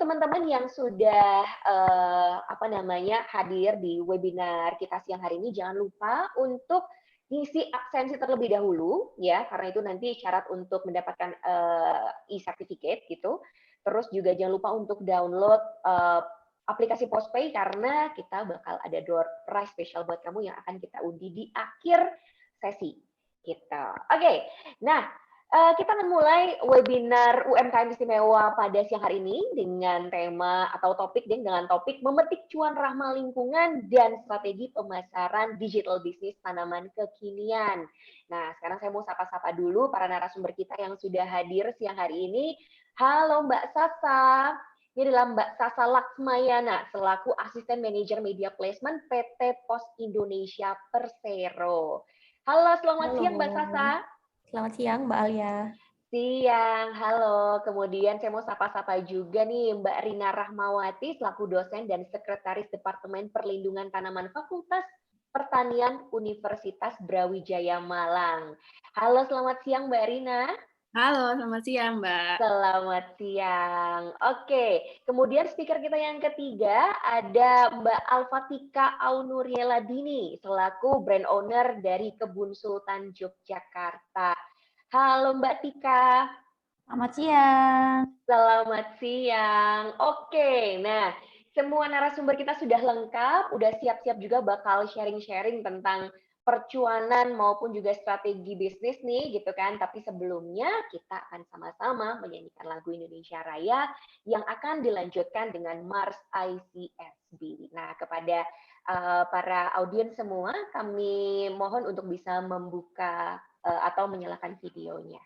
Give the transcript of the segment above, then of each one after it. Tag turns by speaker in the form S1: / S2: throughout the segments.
S1: teman-teman yang sudah hadir di webinar kita siang hari ini, jangan lupa untuk ngisi absensi terlebih dahulu ya, karena itu nanti syarat untuk mendapatkan e-certificate gitu. Terus juga jangan lupa untuk download aplikasi Postpay karena kita bakal ada door prize spesial buat kamu yang akan kita undi di akhir sesi gitu. Oke. Nah, kita akan mulai webinar UMKM Istimewa pada siang hari ini dengan tema atau topik dengan topik memetik cuan ramah lingkungan dan strategi pemasaran digital bisnis tanaman kekinian. Nah, sekarang saya mau sapa-sapa dulu para narasumber kita yang sudah hadir siang hari ini. Halo Mbak Sasa. Ini adalah Mbak Sasa Laksmayana selaku Asisten Manajer Media Placement PT Pos Indonesia Persero. Halo, selamat siang Mbak Sasa.
S2: Selamat siang Mbak Alia.
S1: Siang, halo. Kemudian saya mau sapa-sapa juga nih Mbak Rina Rahmawati selaku dosen dan sekretaris Departemen Perlindungan Tanaman Fakultas Pertanian Universitas Brawijaya Malang. Halo, selamat siang Mbak Rina.
S3: Halo, selamat siang Mbak.
S1: Selamat siang. Oke, kemudian speaker kita yang ketiga ada Mbak Alfatika Aunuriela Dini selaku brand owner dari Kebun Sultan Yogyakarta. Halo Mbak Tika.
S2: Selamat siang.
S1: Selamat siang. Oke, nah semua narasumber kita sudah lengkap, udah siap-siap juga bakal sharing-sharing tentang percuanan maupun juga strategi bisnis nih gitu kan. Tapi sebelumnya kita akan sama-sama menyanyikan lagu Indonesia Raya yang akan dilanjutkan dengan Mars ICSB. Nah, kepada para audiens semua kami mohon untuk bisa membuka atau menyalakan videonya.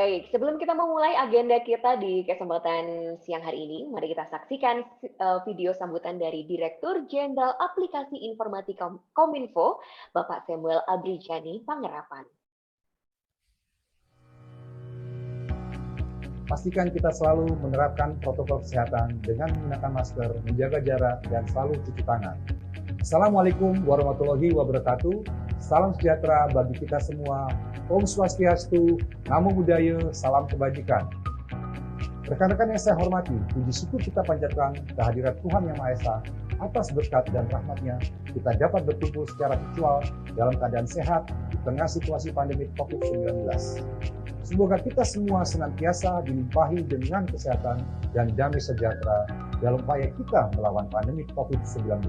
S1: Baik, sebelum kita memulai agenda kita di kesempatan siang hari ini, mari kita saksikan video sambutan dari Direktur Jenderal Aplikasi Informatika Kominfo, Bapak Samuel Abrijani Pangerapan.
S4: Pastikan kita selalu menerapkan protokol kesehatan dengan menggunakan masker, menjaga jarak, dan selalu cuci tangan. Assalamualaikum warahmatullahi wabarakatuh. Salam sejahtera bagi kita semua. Om Swastiastu, Namo Buddhaya, salam kebajikan. Rekan-rekan yang saya hormati, puji syukur kita panjatkan kehadirat Tuhan Yang Maha Esa. Atas berkat dan rahmat-Nya, kita dapat berkumpul secara virtual dalam keadaan sehat di tengah situasi pandemi COVID-19. Semoga kita semua senantiasa dilimpahi dengan kesehatan dan damai sejahtera dalam upaya kita melawan pandemi COVID-19.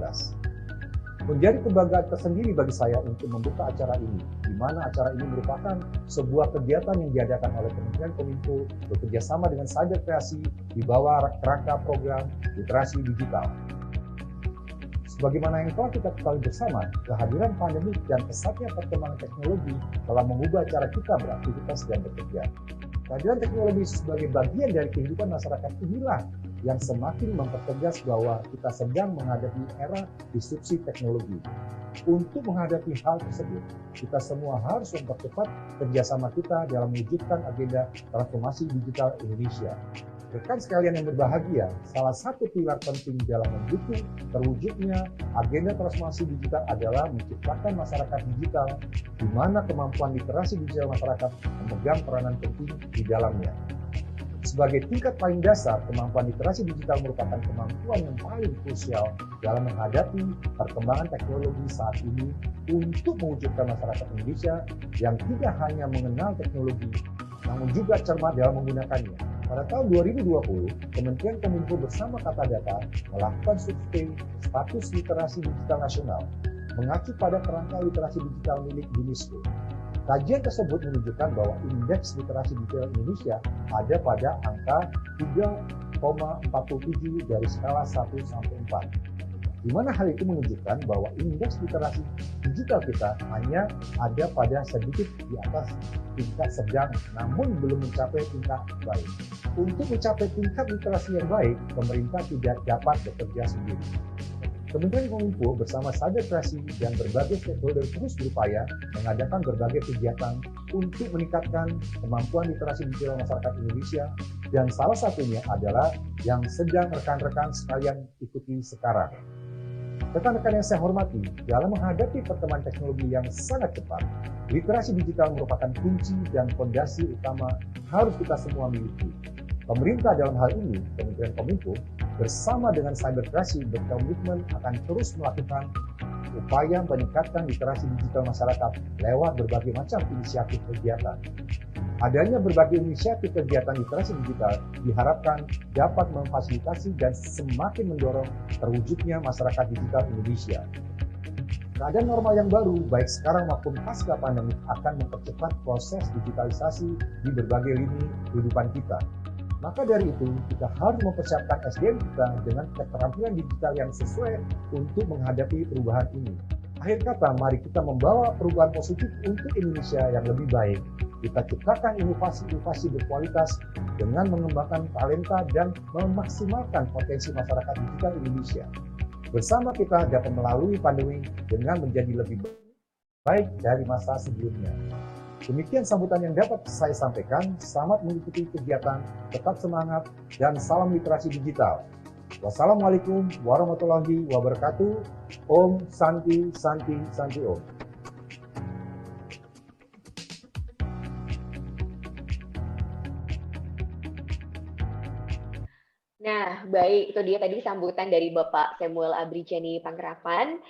S4: Menjadi kebanggaan tersendiri bagi saya untuk membuka acara ini, di mana acara ini merupakan sebuah kegiatan yang diadakan oleh Kementerian Kominfo bekerja sama dengan Cyber Kreasi di bawah kerangka program literasi digital. Sebagaimana yang telah kita ketahui bersama, kehadiran pandemi dan pesatnya perkembangan teknologi telah mengubah cara kita beraktivitas dan bekerja. Kehadiran teknologi sebagai bagian dari kehidupan masyarakat inilah yang semakin mempertegas bahwa kita sedang menghadapi era disrupsi teknologi. Untuk menghadapi hal tersebut, kita semua harus mempercepat kerjasama kita dalam mewujudkan agenda transformasi digital Indonesia. Rekan sekalian yang berbahagia, salah satu pilar penting dalam mendukung terwujudnya agenda transformasi digital adalah menciptakan masyarakat digital, di mana kemampuan literasi digital masyarakat memegang peranan penting di dalamnya. Sebagai tingkat paling dasar, kemampuan literasi digital merupakan kemampuan yang paling krusial dalam menghadapi perkembangan teknologi saat ini untuk mewujudkan masyarakat Indonesia yang tidak hanya mengenal teknologi, namun juga cermat dalam menggunakannya. Pada tahun 2020, Kementerian Kominfo bersama Kata Data melakukan survei status literasi digital nasional, mengacu pada kerangka literasi digital milik UNESCO. Kajian tersebut menunjukkan bahwa indeks literasi digital Indonesia ada pada angka 3,47 dari skala 1 sampai 4. Di mana hal itu menunjukkan bahwa indeks literasi digital kita hanya ada pada sedikit di atas tingkat sedang, namun belum mencapai tingkat baik. Untuk mencapai tingkat literasi yang baik, pemerintah tidak dapat bekerja sendiri. Kementerian Kominfo bersama Cyber Kreasi dan berbagai stakeholder terus berupaya mengadakan berbagai kegiatan untuk meningkatkan kemampuan literasi digital masyarakat Indonesia, dan salah satunya adalah yang sedang rekan-rekan sekalian ikuti sekarang. Rekan-rekan yang saya hormati, dalam menghadapi perkembangan teknologi yang sangat cepat, literasi digital merupakan kunci dan fondasi utama harus kita semua miliki. Pemerintah dalam hal ini, Kementerian Kominfo, bersama dengan Cyber Kreasi berkomitmen akan terus melakukan upaya meningkatkan literasi digital masyarakat lewat berbagai macam inisiatif kegiatan. Adanya berbagai inisiatif kegiatan literasi digital diharapkan dapat memfasilitasi dan semakin mendorong terwujudnya masyarakat digital Indonesia. Keadaan normal yang baru, baik sekarang maupun pasca pandemi, akan mempercepat proses digitalisasi di berbagai lini kehidupan kita. Maka dari itu, kita harus mempersiapkan SDM kita dengan keterampilan digital yang sesuai untuk menghadapi perubahan ini. Akhir kata, mari kita membawa perubahan positif untuk Indonesia yang lebih baik. Kita ciptakan inovasi-inovasi berkualitas dengan mengembangkan talenta dan memaksimalkan potensi masyarakat digital Indonesia. Bersama kita dapat melalui pandemi dengan menjadi lebih baik dari masa sebelumnya. Demikian sambutan yang dapat saya sampaikan. Selamat mengikuti kegiatan, tetap semangat, dan salam literasi digital. Wassalamualaikum warahmatullahi wabarakatuh. Om Santi Santi Santi Om.
S1: Nah, baik, itu dia tadi sambutan dari Bapak Samuel Abrijani Pangerapan.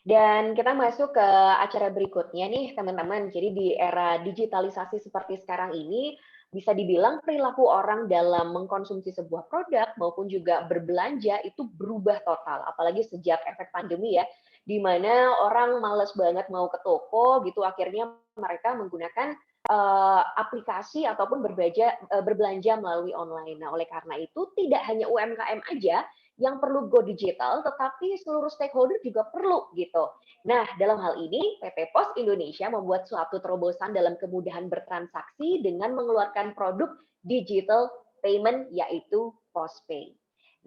S1: Dan kita masuk ke acara berikutnya nih, teman-teman. Jadi di era digitalisasi seperti sekarang ini, bisa dibilang perilaku orang dalam mengkonsumsi sebuah produk maupun juga berbelanja itu berubah total. Apalagi sejak efek pandemi ya, di mana orang males banget mau ke toko gitu, akhirnya mereka menggunakan aplikasi ataupun berbelanja melalui online. Nah, oleh karena itu tidak hanya UMKM aja yang perlu go digital, tetapi seluruh stakeholder juga perlu gitu. Nah, dalam hal ini PT Pos Indonesia membuat suatu terobosan dalam kemudahan bertransaksi dengan mengeluarkan produk digital payment yaitu PosPay.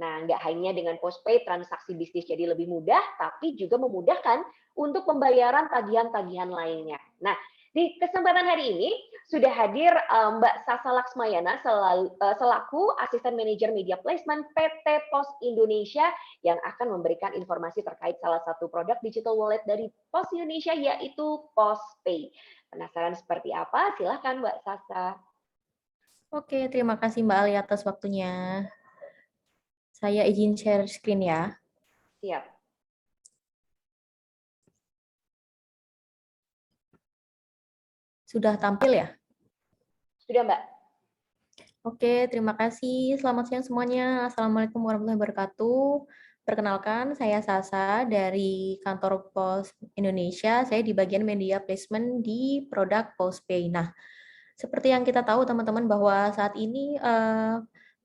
S1: Nah, nggak hanya dengan PosPay transaksi bisnis jadi lebih mudah, tapi juga memudahkan untuk pembayaran tagihan-tagihan lainnya. Nah, di kesempatan hari ini sudah hadir Mbak Sasa Laksmayana selaku Asisten Manajer Media Placement PT Pos Indonesia yang akan memberikan informasi terkait salah satu produk digital wallet dari Pos Indonesia yaitu PosPay. Penasaran seperti apa? Silahkan Mbak Sasa.
S2: Oke, terima kasih Mbak Alia atas waktunya. Saya izin share screen ya.
S1: Siap.
S2: Sudah tampil ya?
S1: Sudah Mbak.
S2: Oke, terima kasih. Selamat siang semuanya. Assalamualaikum warahmatullahi wabarakatuh. Perkenalkan, saya Sasa dari kantor Pos Indonesia. Saya di bagian media placement di produk PosPay. Nah, seperti yang kita tahu teman-teman bahwa saat ini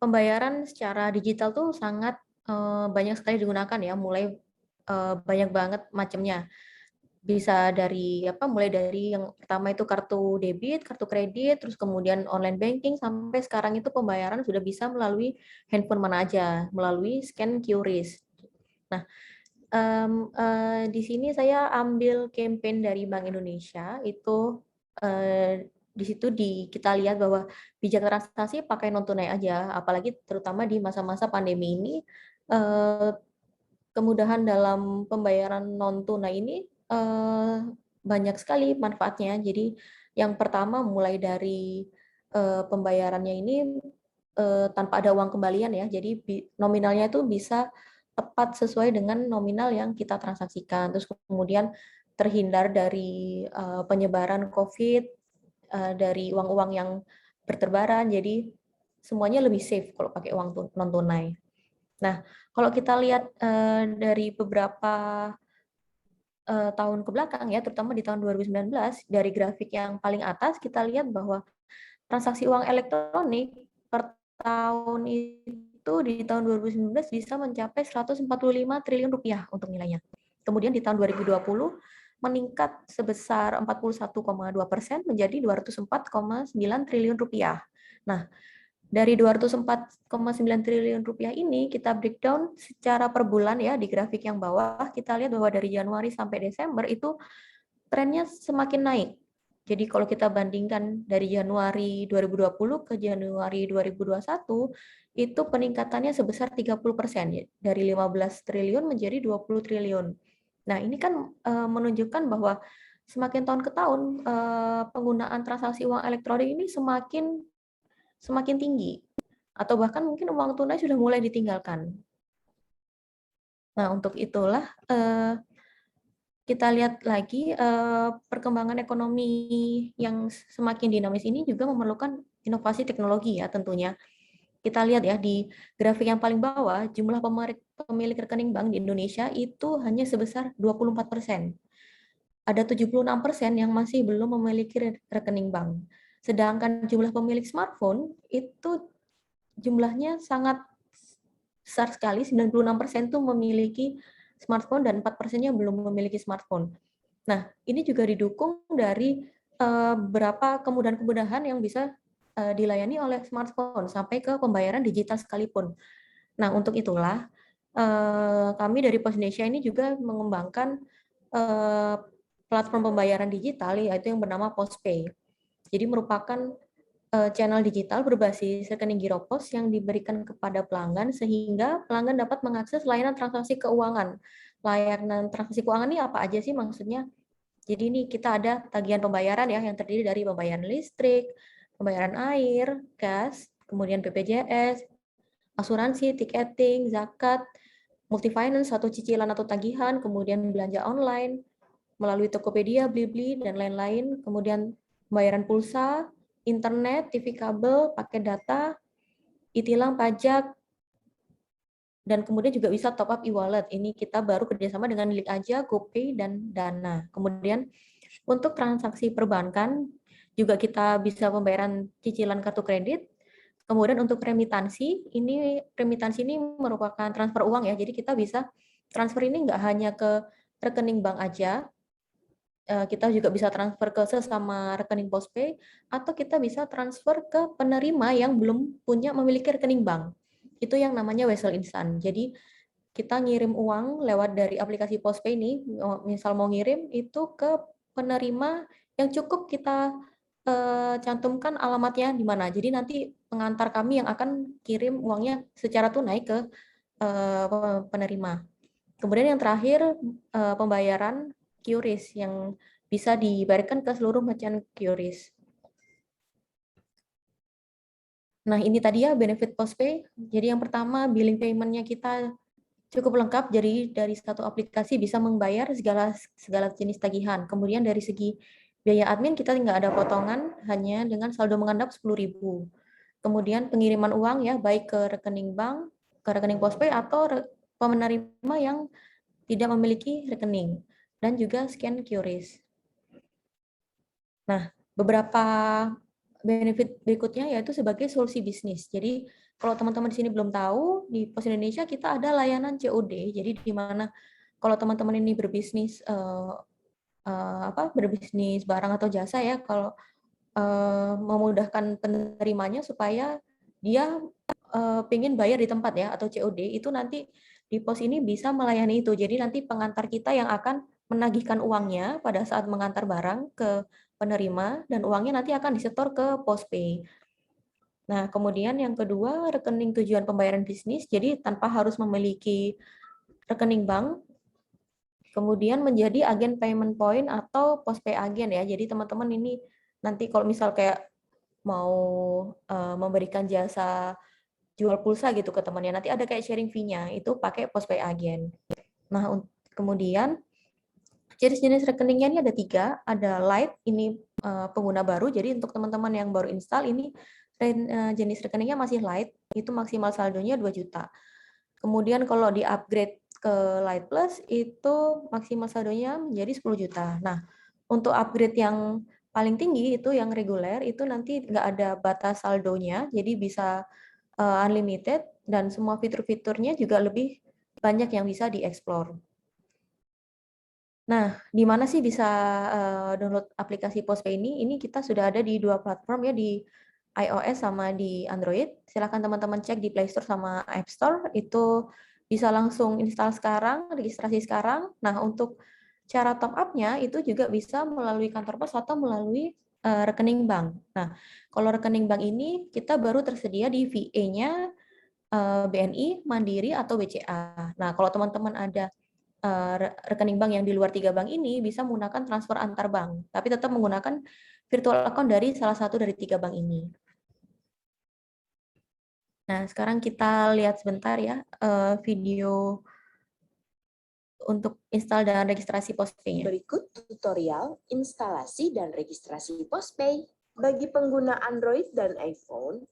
S2: pembayaran secara digital tuh sangat banyak sekali digunakan ya, mulai banyak banget macamnya. Bisa dari mulai dari yang pertama itu kartu debit, kartu kredit, terus kemudian online banking, sampai sekarang itu pembayaran sudah bisa melalui handphone mana aja, melalui scan QRIS. Nah, di sini saya ambil campaign dari Bank Indonesia, itu di situ kita lihat bahwa bijak transaksi pakai non tunai aja, apalagi terutama di masa-masa pandemi ini, kemudahan dalam pembayaran non tunai ini banyak sekali manfaatnya. Jadi yang pertama mulai dari pembayarannya ini tanpa ada uang kembalian ya, jadi nominalnya itu bisa tepat sesuai dengan nominal yang kita transaksikan. Terus kemudian terhindar dari penyebaran COVID, dari uang-uang yang berterbaran, jadi semuanya lebih safe kalau pakai uang non tunai. Nah, kalau kita lihat dari beberapa tahun ke belakang ya, terutama di tahun 2019, dari grafik yang paling atas kita lihat bahwa transaksi uang elektronik per tahun itu di tahun 2019 bisa mencapai 145 triliun rupiah untuk nilainya. Kemudian di tahun 2020 meningkat sebesar 41,2% menjadi 204,9 triliun rupiah. Nah, dari 204,9 triliun rupiah ini kita breakdown secara per bulan ya di grafik yang bawah, kita lihat bahwa dari Januari sampai Desember itu trennya semakin naik. Jadi kalau kita bandingkan dari Januari 2020 ke Januari 2021 itu peningkatannya sebesar 30%, dari 15 triliun menjadi 20 triliun. Nah, ini kan menunjukkan bahwa semakin tahun ke tahun penggunaan transaksi uang elektronik ini semakin tinggi, atau bahkan mungkin uang tunai sudah mulai ditinggalkan. Nah, untuk itulah kita lihat lagi perkembangan ekonomi yang semakin dinamis ini juga memerlukan inovasi teknologi ya tentunya. Kita lihat ya di grafik yang paling bawah, jumlah pemilik rekening bank di Indonesia itu hanya sebesar 24%. Ada 76% yang masih belum memiliki rekening bank. Sedangkan jumlah pemilik smartphone itu jumlahnya sangat besar sekali, 96% tuh memiliki smartphone dan 4%-nya belum memiliki smartphone. Nah, ini juga didukung dari beberapa kemudahan-kemudahan yang bisa dilayani oleh smartphone sampai ke pembayaran digital sekalipun. Nah, untuk itulah kami dari Pos Indonesia ini juga mengembangkan platform pembayaran digital yaitu yang bernama PosPay. Jadi merupakan channel digital berbasis rekening Giropos yang diberikan kepada pelanggan sehingga pelanggan dapat mengakses layanan transaksi keuangan. Layanan transaksi keuangan ini apa aja sih maksudnya? Jadi ini kita ada tagihan pembayaran ya yang terdiri dari pembayaran listrik, pembayaran air, gas, kemudian BPJS, asuransi, tiketing, zakat, multifinance atau cicilan atau tagihan, kemudian belanja online melalui Tokopedia, Blibli dan lain-lain, kemudian pembayaran pulsa, internet, TV kabel, paket data, e-tilang, pajak, dan kemudian juga bisa top up e-wallet. Ini kita baru kerjasama dengan Link Aja, GoPay, dan Dana. Kemudian untuk transaksi perbankan juga kita bisa pembayaran cicilan kartu kredit, Kemudian untuk remitansi ini merupakan transfer uang ya. Jadi kita bisa transfer ini nggak hanya ke rekening bank aja, kita juga bisa transfer ke sesama rekening postpay, atau kita bisa transfer ke penerima yang belum memiliki rekening bank. Itu yang namanya wesel instan. Jadi kita ngirim uang lewat dari aplikasi postpay ini, misal mau ngirim itu ke penerima yang cukup kita cantumkan alamatnya di mana. Jadi nanti pengantar kami yang akan kirim uangnya secara tunai ke penerima. Kemudian yang terakhir pembayaran QRIS yang bisa dibayarkan ke seluruh merchant QRIS. Nah, ini tadi ya benefit postpay. Jadi yang pertama billing payment-nya kita cukup lengkap, jadi dari satu aplikasi bisa membayar segala jenis tagihan. Kemudian dari segi biaya admin kita nggak ada potongan, hanya dengan saldo mengendap 10.000. Kemudian pengiriman uang ya baik ke rekening bank, ke rekening postpay atau penerima yang tidak memiliki rekening, dan juga scan QRIS. Nah, beberapa benefit berikutnya yaitu sebagai solusi bisnis. Jadi kalau teman-teman di sini belum tahu, di Pos Indonesia kita ada layanan COD. Jadi di mana kalau teman-teman ini berbisnis berbisnis barang atau jasa ya, kalau memudahkan penerimanya supaya dia pengen bayar di tempat ya atau COD, itu nanti di pos ini bisa melayani itu. Jadi nanti pengantar kita yang akan menagihkan uangnya pada saat mengantar barang ke penerima, dan uangnya nanti akan disetor ke postpay. Nah, kemudian yang kedua, rekening tujuan pembayaran bisnis. Jadi tanpa harus memiliki rekening bank, kemudian menjadi agen payment point atau postpay agen ya. Jadi teman-teman ini nanti kalau misal kayak mau memberikan jasa jual pulsa gitu ke temannya, nanti ada kayak sharing fee-nya, itu pakai postpay agen. Nah, kemudian jenis-jenis rekeningnya ini ada 3, ada Lite, ini pengguna baru, jadi untuk teman-teman yang baru install ini jenis rekeningnya masih Lite, itu maksimal saldonya 2 juta. Kemudian kalau di-upgrade ke Lite Plus, itu maksimal saldonya menjadi 10 juta. Nah, untuk upgrade yang paling tinggi itu yang reguler, itu nanti nggak ada batas saldonya, jadi bisa unlimited, dan semua fitur-fiturnya juga lebih banyak yang bisa dieksplor. Nah, di mana sih bisa download aplikasi postpay ini? Ini kita sudah ada di 2 platform ya, di iOS sama di Android. Silakan teman-teman cek di Play Store sama App Store, itu bisa langsung install sekarang, registrasi sekarang. Nah, untuk cara top up-nya itu juga bisa melalui kantor pos atau melalui rekening bank. Nah, kalau rekening bank ini kita baru tersedia di VA-nya BNI, Mandiri, atau BCA. Nah, kalau teman-teman ada rekening bank yang di luar 3 bank ini, bisa menggunakan transfer antar bank, tapi tetap menggunakan virtual account dari salah satu dari 3 bank ini. Nah, sekarang kita lihat sebentar ya video untuk install dan registrasi postpay-nya.
S5: Berikut tutorial instalasi dan registrasi postpay. Bagi pengguna Android dan iPhone,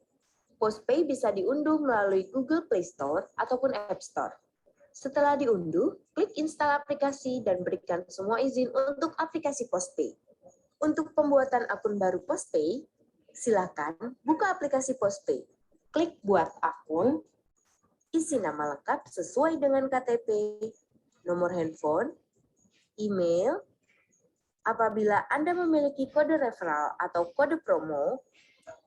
S5: postpay bisa diunduh melalui Google Play Store ataupun App Store. Setelah diunduh, klik install aplikasi dan berikan semua izin untuk aplikasi postpay. Untuk pembuatan akun baru postpay, silakan buka aplikasi postpay. Klik buat akun, isi nama lengkap sesuai dengan KTP, nomor handphone, email. Apabila Anda memiliki kode referral atau kode promo,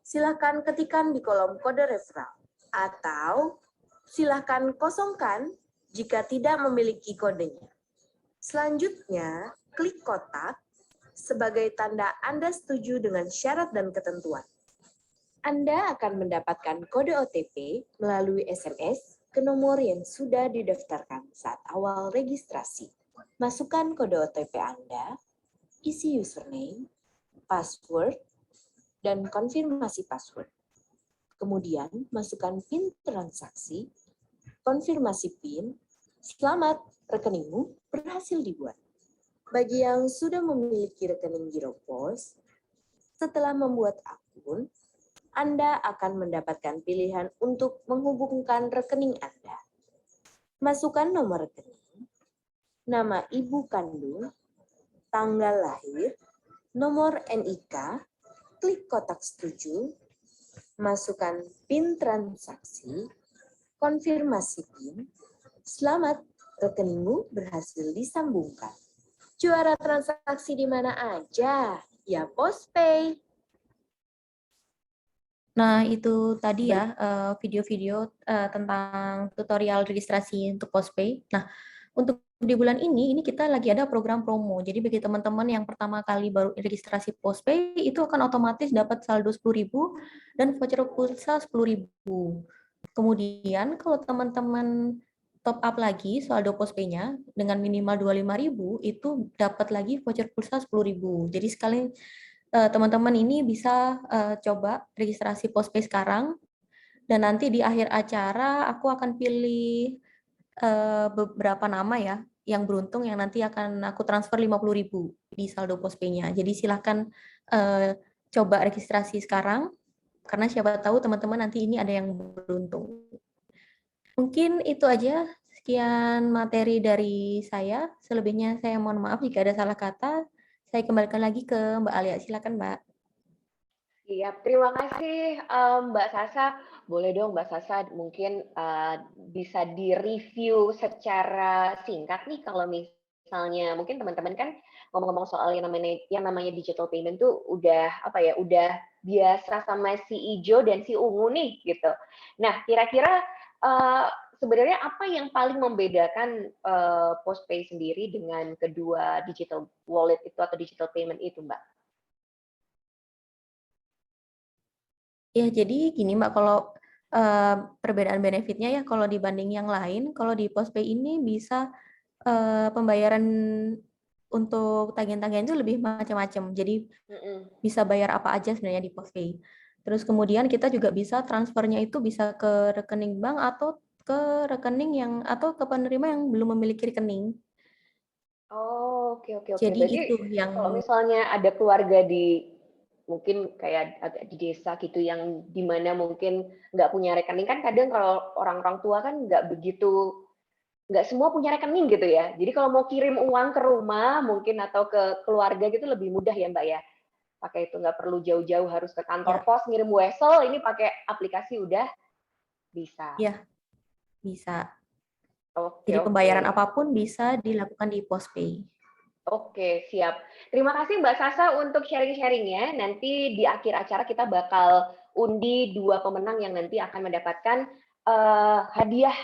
S5: silakan ketikkan di kolom kode referral. Atau silakan kosongkan jika tidak memiliki kodenya. Selanjutnya, klik kotak sebagai tanda Anda setuju dengan syarat dan ketentuan. Anda akan mendapatkan kode OTP melalui SMS ke nomor yang sudah didaftarkan saat awal registrasi. Masukkan kode OTP Anda, isi username, password, dan konfirmasi password. Kemudian, masukkan PIN transaksi, konfirmasi PIN. Selamat, rekeningmu berhasil dibuat. Bagi yang sudah memiliki rekening Giropos, setelah membuat akun, Anda akan mendapatkan pilihan untuk menghubungkan rekening Anda. Masukkan nomor rekening, nama ibu kandung, tanggal lahir, nomor NIK, klik kotak setuju, Masukkan PIN transaksi, konfirmasi PIN, selamat, rekeningmu berhasil disambungkan. Juara transaksi di mana aja? Ya Postpay.
S2: Nah, itu tadi ya video-video tentang tutorial registrasi untuk Postpay. Nah, untuk di bulan ini kita lagi ada program promo. Jadi bagi teman-teman yang pertama kali baru registrasi Postpay, itu akan otomatis dapat saldo 10.000 dan voucher pulsa 10.000. Kemudian kalau teman-teman top up lagi saldo Postpay-nya dengan minimal 25.000, itu dapat lagi voucher pulsa 10.000. Jadi sekali teman-teman ini bisa coba registrasi Postpay sekarang, dan nanti di akhir acara aku akan pilih beberapa nama ya yang beruntung yang nanti akan aku transfer 50.000 di saldo Postpay-nya. Jadi silahkan coba registrasi sekarang, karena siapa tahu teman-teman nanti ini ada yang beruntung. Mungkin itu aja, sekian materi dari saya. Selebihnya saya mohon maaf jika ada salah kata. Saya kembalikan lagi ke Mbak Alia. Silakan, Mbak.
S1: Iya, terima kasih Mbak Sasa. Boleh dong Mbak Sasa mungkin bisa di-review secara singkat nih, kalau misalnya mungkin teman-teman kan ngomong-ngomong soal yang namanya digital payment tuh udah udah biasa sama si ijo dan si ungu nih gitu. Nah, kira-kira sebenarnya apa yang paling membedakan Postpay sendiri dengan kedua digital wallet itu atau digital payment itu, Mbak?
S2: Ya, jadi gini Mbak, kalau perbedaan benefitnya ya, kalau dibanding yang lain, kalau di Postpay ini bisa pembayaran untuk tagihan-tagihan itu lebih macam-macam. Jadi bisa bayar apa aja sebenarnya di Postpay. Terus kemudian kita juga bisa transfernya itu bisa ke rekening bank atau ke rekening atau ke penerima yang belum memiliki rekening.
S1: Oh, oke.
S2: Jadi
S1: Berarti
S2: itu yang
S1: kalau misalnya ada keluarga mungkin kayak agak di desa gitu yang dimana mungkin nggak punya rekening, kan kadang kalau orang-orang tua kan nggak semua punya rekening gitu ya. Jadi kalau mau kirim uang ke rumah mungkin atau ke keluarga gitu lebih mudah ya Mbak ya. Pakai itu, nggak perlu jauh-jauh harus ke kantor pos ngirim wesel, ini pakai aplikasi udah bisa.
S2: ya bisa.
S1: Oke.
S2: Jadi pembayaran apapun bisa dilakukan di Postpay.
S1: Oke, siap. Terima kasih Mbak Sasa untuk sharing-sharingnya. Nanti di akhir acara kita bakal undi 2 pemenang yang nanti akan mendapatkan hadiah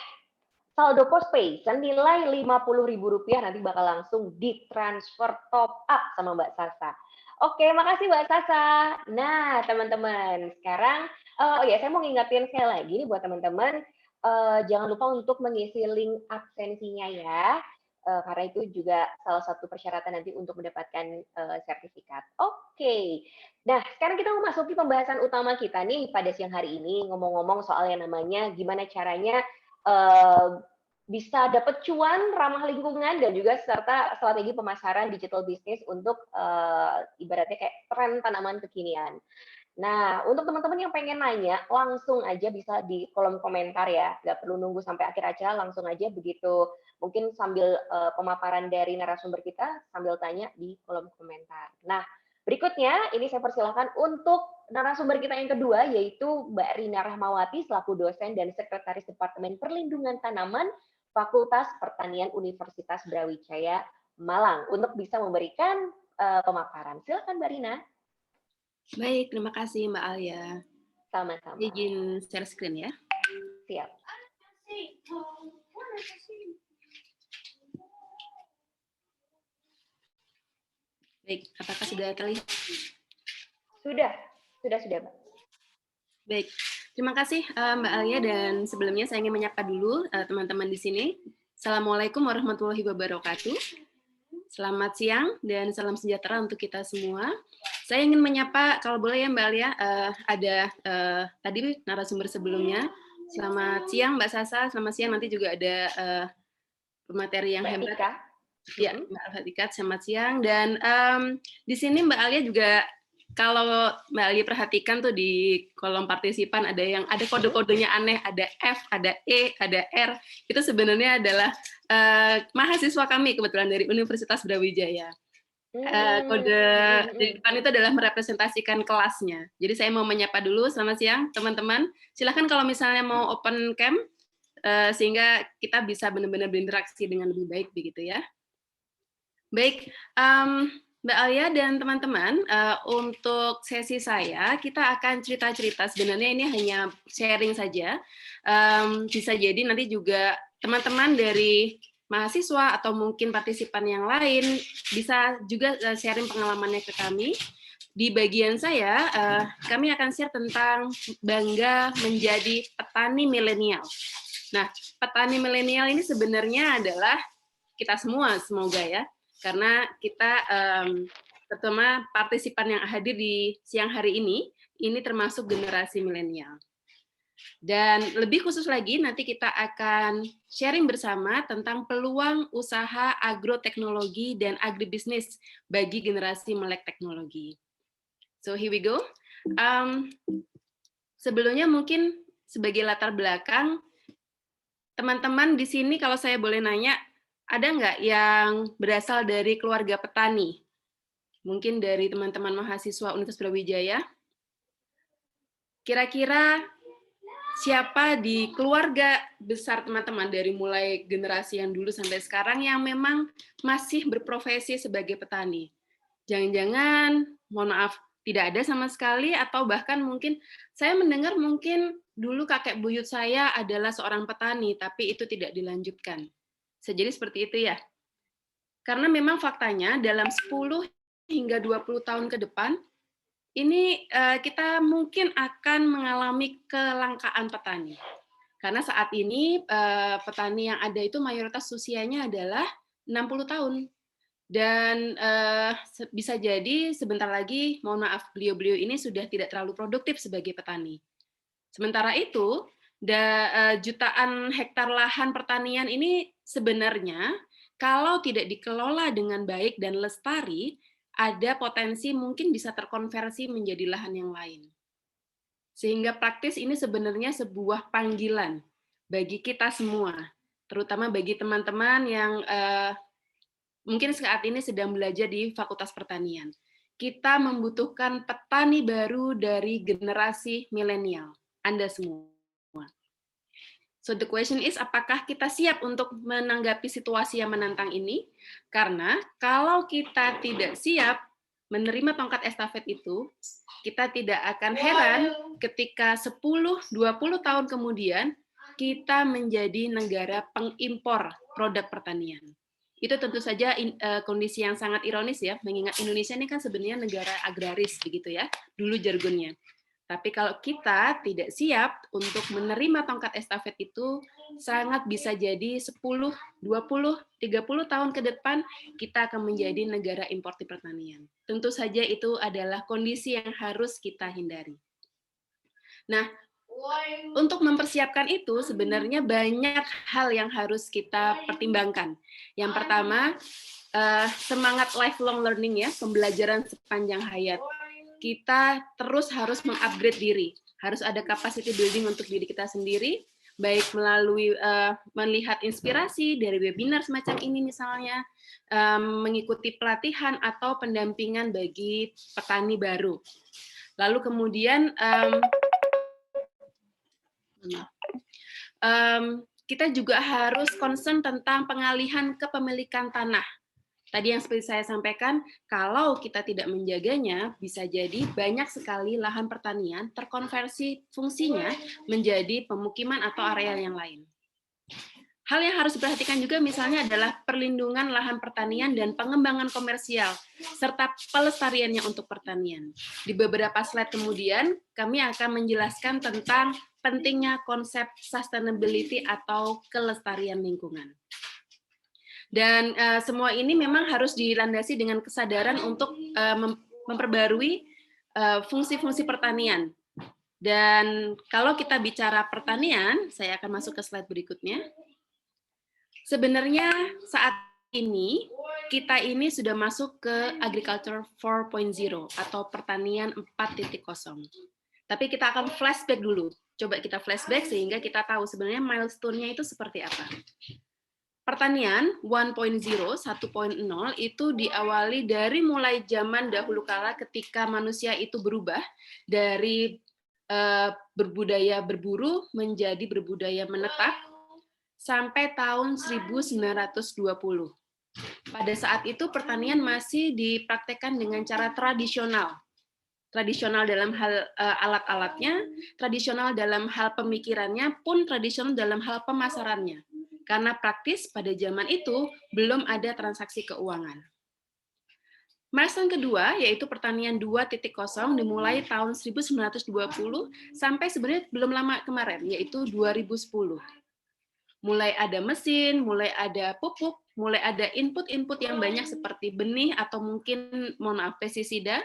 S1: saldo Postpay senilai Rp50.000, nanti bakal langsung ditransfer top up sama Mbak Sasa. Oke, makasih Mbak Sasa. Nah, teman-teman, sekarang saya mau ngingetin sekali lagi nih buat teman-teman, jangan lupa untuk mengisi link absensinya ya. Karena itu juga salah satu persyaratan nanti untuk mendapatkan sertifikat. Oke. Nah, sekarang kita memasuki pembahasan utama kita nih pada siang hari ini, ngomong-ngomong soal yang namanya gimana caranya bisa dapat cuan, ramah lingkungan, dan juga serta strategi pemasaran digital business untuk ibaratnya kayak tren tanaman kekinian. Nah, untuk teman-teman yang pengen nanya, langsung aja bisa di kolom komentar ya. Nggak perlu nunggu sampai akhir acara, langsung aja begitu. Mungkin sambil pemaparan dari narasumber kita, sambil tanya di kolom komentar. Nah, berikutnya ini saya persilahkan untuk narasumber kita yang kedua, yaitu Mbak Rina Rahmawati, selaku dosen dan sekretaris Departemen Perlindungan Tanaman, Fakultas Pertanian Universitas Brawijaya, Malang, untuk bisa memberikan pemaparan. Silakan Mbak Rina.
S3: Baik, terima kasih Mbak Alia.
S1: Sama-sama.
S3: Izin share screen ya.
S1: Siap.
S3: Baik, apakah sudah terlihat?
S1: Sudah Mbak.
S3: Baik, terima kasih Mbak Alia, dan sebelumnya saya ingin menyapa dulu teman-teman di sini. Assalamualaikum warahmatullahi wabarakatuh. Selamat siang dan salam sejahtera untuk kita semua. Saya ingin menyapa, kalau boleh ya Mbak Alia, ada tadi narasumber sebelumnya. Selamat siang Mbak Sasa, selamat siang, nanti juga ada pemateri yang hebat. Ya, Mbak Alfatika, selamat siang. Dan di sini Mbak Alia juga, kalau Mbak Alia perhatikan tuh di kolom partisipan ada kode-kodenya aneh, ada F, ada E, ada R. Itu sebenarnya adalah mahasiswa kami kebetulan dari Universitas Brawijaya. Kode di depan itu adalah merepresentasikan kelasnya. Jadi saya mau menyapa dulu. Selamat siang, teman-teman. Silahkan kalau misalnya mau open cam, sehingga kita bisa benar-benar berinteraksi dengan lebih baik, begitu ya. Baik, Mbak Alia dan teman-teman, untuk sesi saya, kita akan cerita-cerita. Sebenarnya ini hanya sharing saja. Bisa jadi nanti juga teman-teman dari mahasiswa atau mungkin partisipan yang lain bisa juga sharing pengalamannya ke kami. Di bagian saya, kami akan share tentang bangga menjadi petani milenial. Nah, petani milenial ini sebenarnya adalah kita semua, semoga ya. Karena kita, terutama partisipan yang hadir di siang hari ini termasuk generasi milenial. Dan lebih khusus lagi, nanti kita akan sharing bersama tentang peluang usaha agroteknologi dan agribisnis bagi generasi melek teknologi. So here we go. Sebelumnya mungkin sebagai latar belakang, teman-teman di sini kalau saya boleh nanya, ada nggak yang berasal dari keluarga petani? Mungkin dari teman-teman mahasiswa Universitas Brawijaya. Kira-kira siapa di keluarga besar teman-teman dari mulai generasi yang dulu sampai sekarang yang memang masih berprofesi sebagai petani? Jangan-jangan, mohon maaf, tidak ada sama sekali, atau bahkan mungkin saya mendengar mungkin dulu kakek buyut saya adalah seorang petani, tapi itu tidak dilanjutkan. Jadi seperti itu ya. Karena memang faktanya dalam 10 hingga 20 tahun ke depan, ini kita mungkin akan mengalami kelangkaan petani. Karena saat ini petani yang ada itu mayoritas usianya adalah 60 tahun. Dan bisa jadi sebentar lagi, mohon maaf, beliau-beliau ini sudah tidak terlalu produktif sebagai petani. Sementara itu, jutaan hektar lahan pertanian ini sebenarnya kalau tidak dikelola dengan baik dan lestari, ada potensi mungkin bisa terkonversi menjadi lahan yang lain. Sehingga praktis ini sebenarnya sebuah panggilan bagi kita semua, terutama bagi teman-teman yang mungkin saat ini sedang belajar di Fakultas Pertanian. Kita membutuhkan petani baru dari generasi milenial, Anda semua. So the question is, apakah kita siap untuk menanggapi situasi yang menantang ini? Karena kalau kita tidak siap menerima tongkat estafet itu, kita tidak akan heran ketika 10-20 tahun kemudian kita menjadi negara pengimpor produk pertanian. Itu tentu saja kondisi yang sangat ironis ya, mengingat Indonesia ini kan sebenarnya negara agraris begitu ya, dulu jargonnya. Tapi kalau kita tidak siap untuk menerima tongkat estafet itu, sangat bisa jadi 10, 20, 30 tahun ke depan kita akan menjadi negara importir pertanian. Tentu saja itu adalah kondisi yang harus kita hindari. Nah, untuk mempersiapkan itu sebenarnya banyak hal yang harus kita pertimbangkan. Yang pertama, semangat lifelong learning ya, pembelajaran sepanjang hayat. Kita terus harus mengupgrade diri, harus ada capacity building untuk diri kita sendiri, baik melalui melihat inspirasi dari webinar semacam ini misalnya, mengikuti pelatihan atau pendampingan bagi petani baru. Lalu kemudian kita juga harus concern tentang pengalihan kepemilikan tanah. Tadi yang seperti saya sampaikan, kalau kita tidak menjaganya, bisa jadi banyak sekali lahan pertanian terkonversi fungsinya menjadi pemukiman atau areal yang lain. Hal yang harus diperhatikan juga misalnya adalah perlindungan lahan pertanian dan pengembangan komersial, serta pelestariannya untuk pertanian. Di beberapa slide kemudian, kami akan menjelaskan tentang pentingnya konsep sustainability atau kelestarian lingkungan. Dan semua ini memang harus dilandasi dengan kesadaran untuk memperbarui fungsi-fungsi pertanian. Dan kalau kita bicara pertanian, saya akan masuk ke slide berikutnya. Sebenarnya saat ini, kita ini sudah masuk ke Agriculture 4.0 atau pertanian 4.0. Tapi kita akan flashback dulu. Coba kita flashback sehingga kita tahu sebenarnya milestone-nya itu seperti apa. pertanian 1.0 itu diawali dari mulai zaman dahulu kala ketika manusia itu berubah dari berbudaya berburu menjadi berbudaya menetap sampai tahun 1920. Pada saat itu pertanian masih dipraktekkan dengan cara tradisional. Tradisional dalam hal alat-alatnya, tradisional dalam hal pemikirannya, pun tradisional dalam hal pemasarannya. Karena praktis pada zaman itu belum ada transaksi keuangan. Milestone kedua yaitu pertanian 2.0 dimulai tahun 1920 sampai sebenarnya belum lama kemarin yaitu 2010. Mulai ada mesin, mulai ada pupuk, mulai ada input-input yang banyak seperti benih atau mungkin pestisida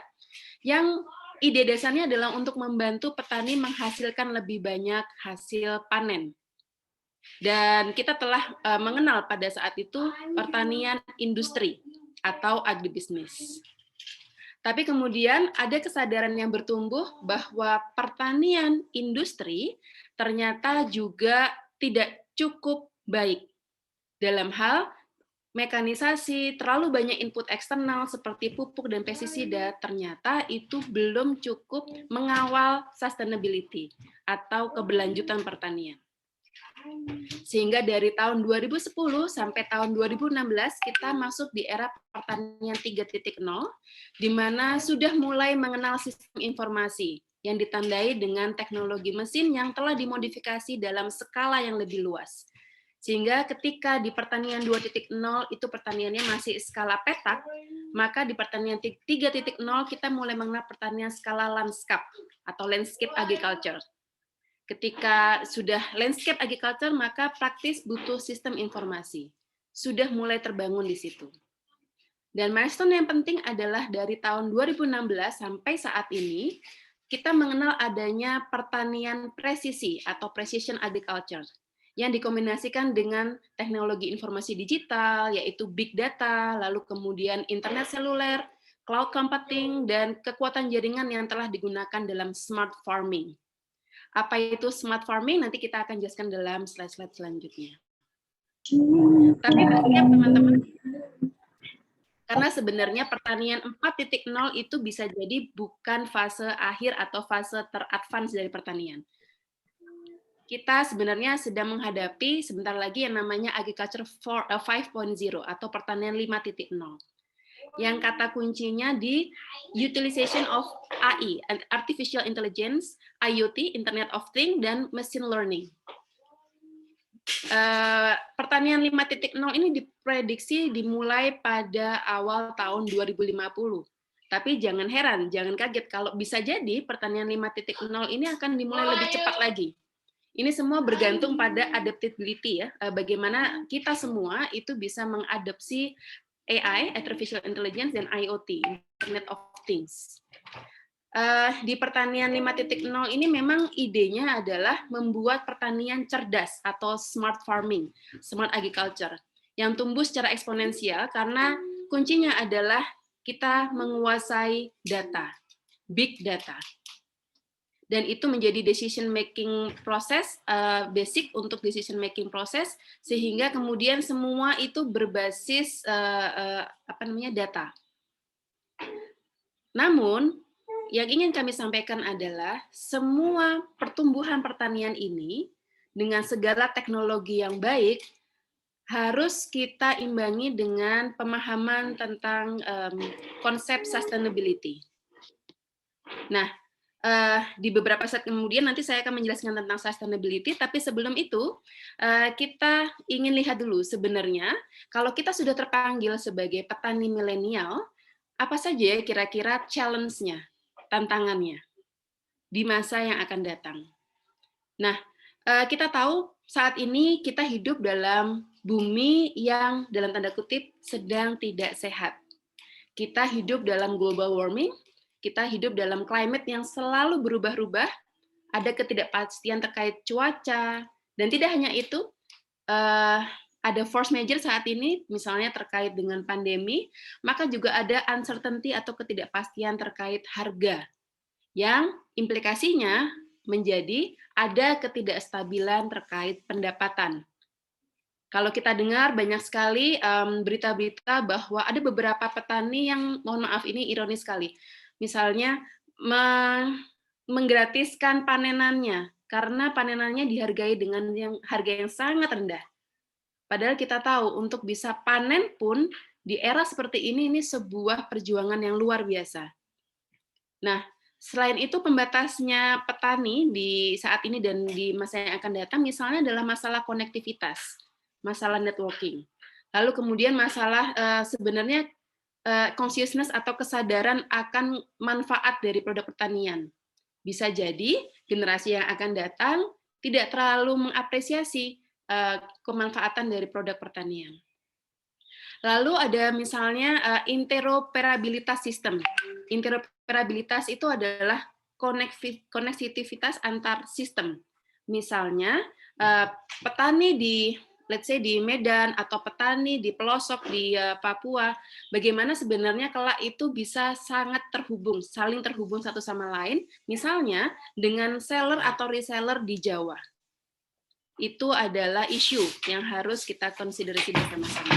S3: yang ide dasarnya adalah untuk membantu petani menghasilkan lebih banyak hasil panen. Dan kita telah mengenal pada saat itu pertanian industri atau agribisnis. Tapi kemudian ada kesadaran yang bertumbuh bahwa pertanian industri ternyata juga tidak cukup baik dalam hal mekanisasi, terlalu banyak input eksternal seperti pupuk dan pestisida, ternyata itu belum cukup mengawal sustainability atau keberlanjutan pertanian. Sehingga dari tahun 2010 sampai tahun 2016 kita masuk di era pertanian 3.0 di mana sudah mulai mengenal sistem informasi yang ditandai dengan teknologi mesin yang telah dimodifikasi dalam skala yang lebih luas. Sehingga ketika di pertanian 2.0 itu pertaniannya masih skala petak, maka di pertanian 3.0 kita mulai mengenal pertanian skala landscape atau landscape agriculture. Ketika sudah landscape agriculture, maka praktis butuh sistem informasi. Sudah mulai terbangun di situ. Dan milestone yang penting adalah dari tahun 2016 sampai saat ini, kita mengenal adanya pertanian presisi atau precision agriculture, yang dikombinasikan dengan teknologi informasi digital, yaitu big data, lalu kemudian internet seluler, cloud computing, dan kekuatan jaringan yang telah digunakan dalam smart farming. Apa itu smart farming? Nanti kita akan jelaskan dalam slide-slide selanjutnya. Tapi bersiap teman-teman, karena sebenarnya pertanian 4.0 itu bisa jadi bukan fase akhir atau fase teradvance dari pertanian. Kita sebenarnya sedang menghadapi sebentar lagi yang namanya agriculture 5.0 atau pertanian 5.0. Yang kata kuncinya di utilization of AI, artificial intelligence, IoT, Internet of Things, dan machine learning. Pertanian 5.0 ini diprediksi dimulai pada awal tahun 2050. Tapi jangan heran, jangan kaget kalau bisa jadi pertanian 5.0 ini akan dimulai lebih cepat lagi. Ini semua bergantung pada adaptability ya, bagaimana kita semua itu bisa mengadopsi AI, artificial intelligence, dan IoT, Internet of Things. Di pertanian 5.0 ini memang idenya adalah membuat pertanian cerdas atau smart farming, smart agriculture, yang tumbuh secara eksponensial karena kuncinya adalah kita menguasai data, big data. Dan itu menjadi decision making proses, basic untuk decision making proses, sehingga kemudian semua itu berbasis data. Namun yang ingin kami sampaikan adalah semua pertumbuhan pertanian ini dengan segala teknologi yang baik harus kita imbangi dengan pemahaman tentang konsep sustainability. Nah, di beberapa slide kemudian nanti saya akan menjelaskan tentang sustainability, tapi sebelum itu kita ingin lihat dulu sebenarnya kalau kita sudah terpanggil sebagai petani milenial, apa saja kira-kira challenge-nya, tantangannya di masa yang akan datang. Nah, kita tahu saat ini kita hidup dalam bumi yang dalam tanda kutip sedang tidak sehat. Kita hidup dalam global warming, kita hidup dalam climate yang selalu berubah-ubah, ada ketidakpastian terkait cuaca, dan tidak hanya itu, ada force major saat ini, misalnya terkait dengan pandemi, maka juga ada uncertainty atau ketidakpastian terkait harga, yang implikasinya menjadi ada ketidakstabilan terkait pendapatan. Kalau kita dengar banyak sekali berita-berita bahwa ada beberapa petani yang, mohon maaf ini ironis sekali, misalnya menggratiskan panenannya karena panenannya dihargai dengan harga yang sangat rendah. Padahal kita tahu untuk bisa panen pun di era seperti ini sebuah perjuangan yang luar biasa. Nah, selain itu pembatasnya petani di saat ini dan di masa yang akan datang misalnya adalah masalah konektivitas, masalah networking. Lalu kemudian masalah sebenarnya consciousness atau kesadaran akan manfaat dari produk pertanian. Bisa jadi generasi yang akan datang tidak terlalu mengapresiasi kemanfaatan dari produk pertanian. Lalu ada misalnya interoperabilitas sistem. Interoperabilitas itu adalah konektivitas antar sistem. Misalnya petani di let's say di Medan atau petani di pelosok di Papua, bagaimana sebenarnya kelak itu bisa sangat terhubung, saling terhubung satu sama lain, misalnya dengan seller atau reseller di Jawa. Itu adalah isu yang harus kita konsiderasi bersama-sama.